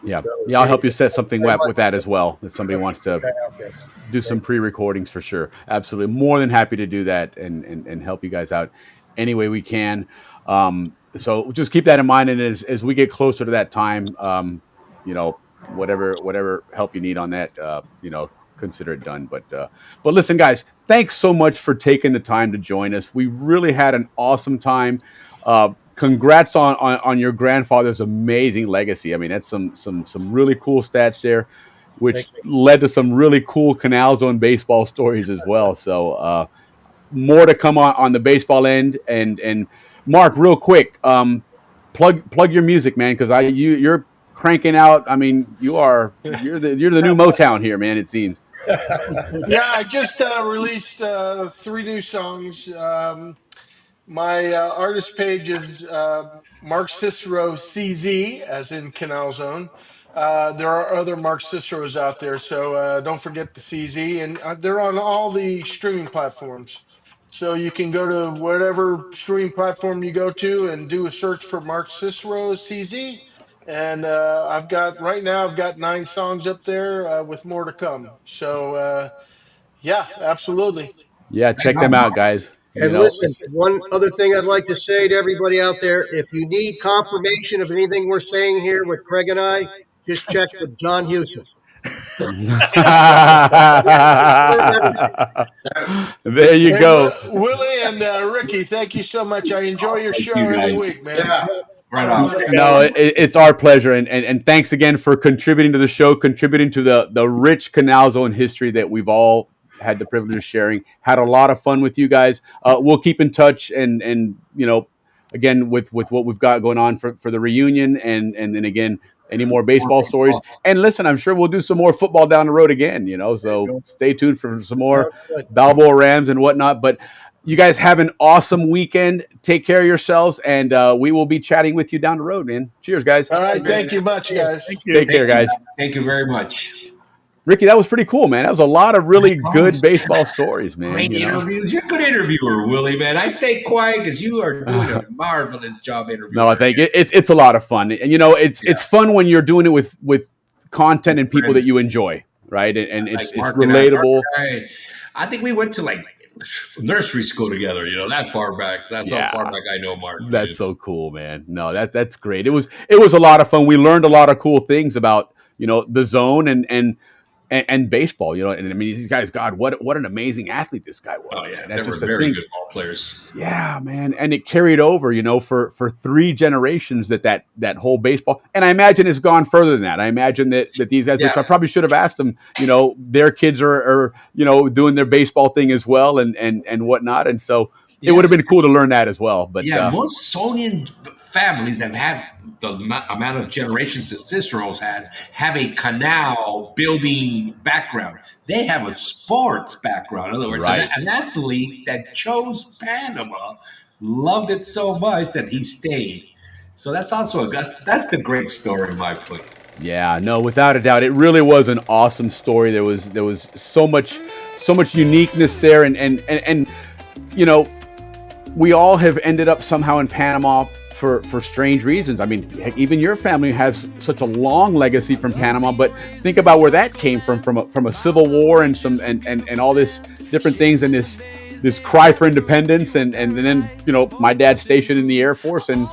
Yeah, So, I'll help you set something up with that as well, if somebody wants to out there. do some pre-recordings, for sure. Absolutely, more than happy to do that and help you guys out any way we can. So just keep that in mind, and as we get closer to that time, whatever help you need on that, consider it done. But listen, guys, thanks so much for taking the time to join us. We really had an awesome time. Congrats on your grandfather's amazing legacy. I mean, that's some really cool stats there, which led to some really cool Canal Zone baseball stories as well. So more to come on the baseball end. And Mark, real quick, plug your music, man, because you're cranking out. I mean, you're the new Motown here, man. It seems. Yeah, I just released 3 new songs. My artist page is Mark Cicero CZ, as in Canal Zone. There are other Mark Ciceros out there, so don't forget the CZ, and they're on all the streaming platforms. So you can go to whatever streaming platform you go to and do a search for Mark Cicero CZ. And I've got 9 songs up there with more to come. So yeah, absolutely. Yeah, check them out, guys. And listen, one other thing I'd like to say to everybody out there, if you need confirmation of anything we're saying here with Craig and I, just check with John Hewson. There you go. Willie and Ricky, thank you so much. I enjoy your show every week, man. Right on. No, it's our pleasure, and thanks again for contributing to the show, contributing to the rich Canal Zone history that we've all had the privilege of sharing. Had a lot of fun with you guys. We'll keep in touch, and again with what we've got going on for the reunion, and then again any more baseball stories. And listen, I'm sure we'll do some more football down the road again. So stay tuned for some more Balboa Rams and whatnot. But you guys have an awesome weekend. Take care of yourselves, and we will be chatting with you down the road, man. Cheers, guys. All right, thank you much, guys. Take care, guys. Thank you very much. Ricky, that was pretty cool, man. That was a lot of really good baseball stories, man. Great interviews. You're a good interviewer, Willie, man. I stay quiet because you are doing a marvelous job interviewing. No, I think it's a lot of fun. And, it's fun when you're doing it with content and people that you enjoy, right? And it's relatable. I think we went to nursery school together, that far back. That's how far back I know Mark. That's so cool, man. No, that's great. It was a lot of fun. We learned a lot of cool things about, the zone and baseball, and I mean, these guys, God, what an amazing athlete this guy was. Oh yeah, they were very good ball players. Yeah, man, and it carried over, for 3 generations that whole baseball, and I imagine it's gone further than that. I imagine that these guys, which I probably should have asked them, their kids are doing their baseball thing as well, and whatnot, and so it would have been cool to learn that as well. But most Zonian families that have the amount of generations that Cicero's has have a canal building background. They have a sports background. In other words, an athlete that chose Panama loved it so much that he stayed. So that's also that's the great story in my opinion. Yeah, no, without a doubt, it really was an awesome story. There was so much uniqueness there, and we all have ended up somehow in Panama for strange reasons. I mean, heck, even your family has such a long legacy from Panama, but think about where that came from a civil war and some and all this different things, and this cry for independence, and then my dad's stationed in the Air Force, and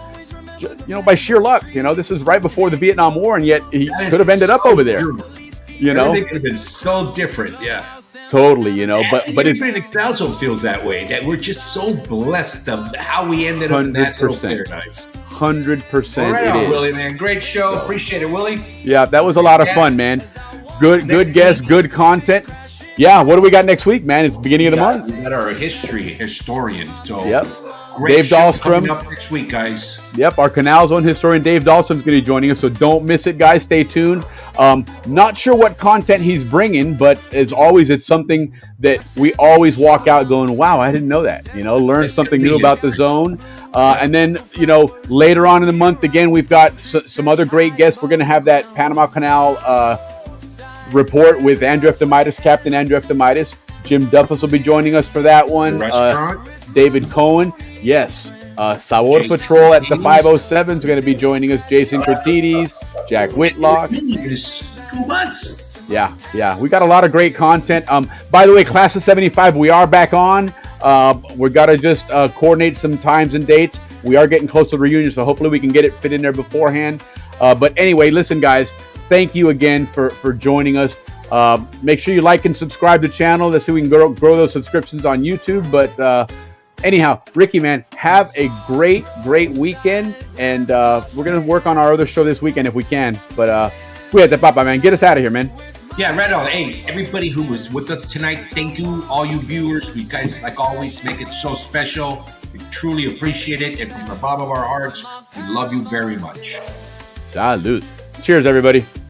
by sheer luck, this is right before the Vietnam War, and yet he could have ended up over there. Everything could have been so different. Yeah. Totally, but it also feels that way, that we're just so blessed of how we ended up in that little paradise. 100%. All right, on, Willie, man. Great show. Appreciate it, Willie. Yeah, that was a lot of fun, man. Good guests, good content. Yeah, what do we got next week, man? It's the beginning of the month. We got our historian. So yep. Great Dave Dahlstrom coming up next week, guys. Yep, our Canal Zone historian Dave Dahlstrom is going to be joining us, so don't miss it, guys. Stay tuned. Not sure what content he's bringing, but as always, it's something that we always walk out going, "Wow, I didn't know that." Learn something new about the zone. And then, later on in the month, again, we've got some other great guests. We're going to have that Panama Canal report with Andrew Eftimitis, Captain Andrew Eftimitis. Jim Duffus will be joining us for that one. Restaurant. David Cohen. Yes. Sabor Patrol at the 507 is going to be joining us. Jason Curtini, Jack Whitlock. 2 months. Yeah. We got a lot of great content. By the way, Class of 75, we are back on. We got to just coordinate some times and dates. We are getting close to the reunion, so hopefully we can get it fit in there beforehand. But anyway, listen, guys, thank you again for joining us. Make sure you like and subscribe to the channel. Let's see if we can grow those subscriptions on YouTube. But anyhow, Ricky, man, have a great weekend. And we're going to work on our other show this weekend if we can. But we had the papa, man. Get us out of here, man. Yeah, right on. Hey, everybody who was with us tonight, thank you. All you viewers, you guys, like always, make it so special. We truly appreciate it. And from the bottom of our hearts, we love you very much. Salud. Cheers, everybody.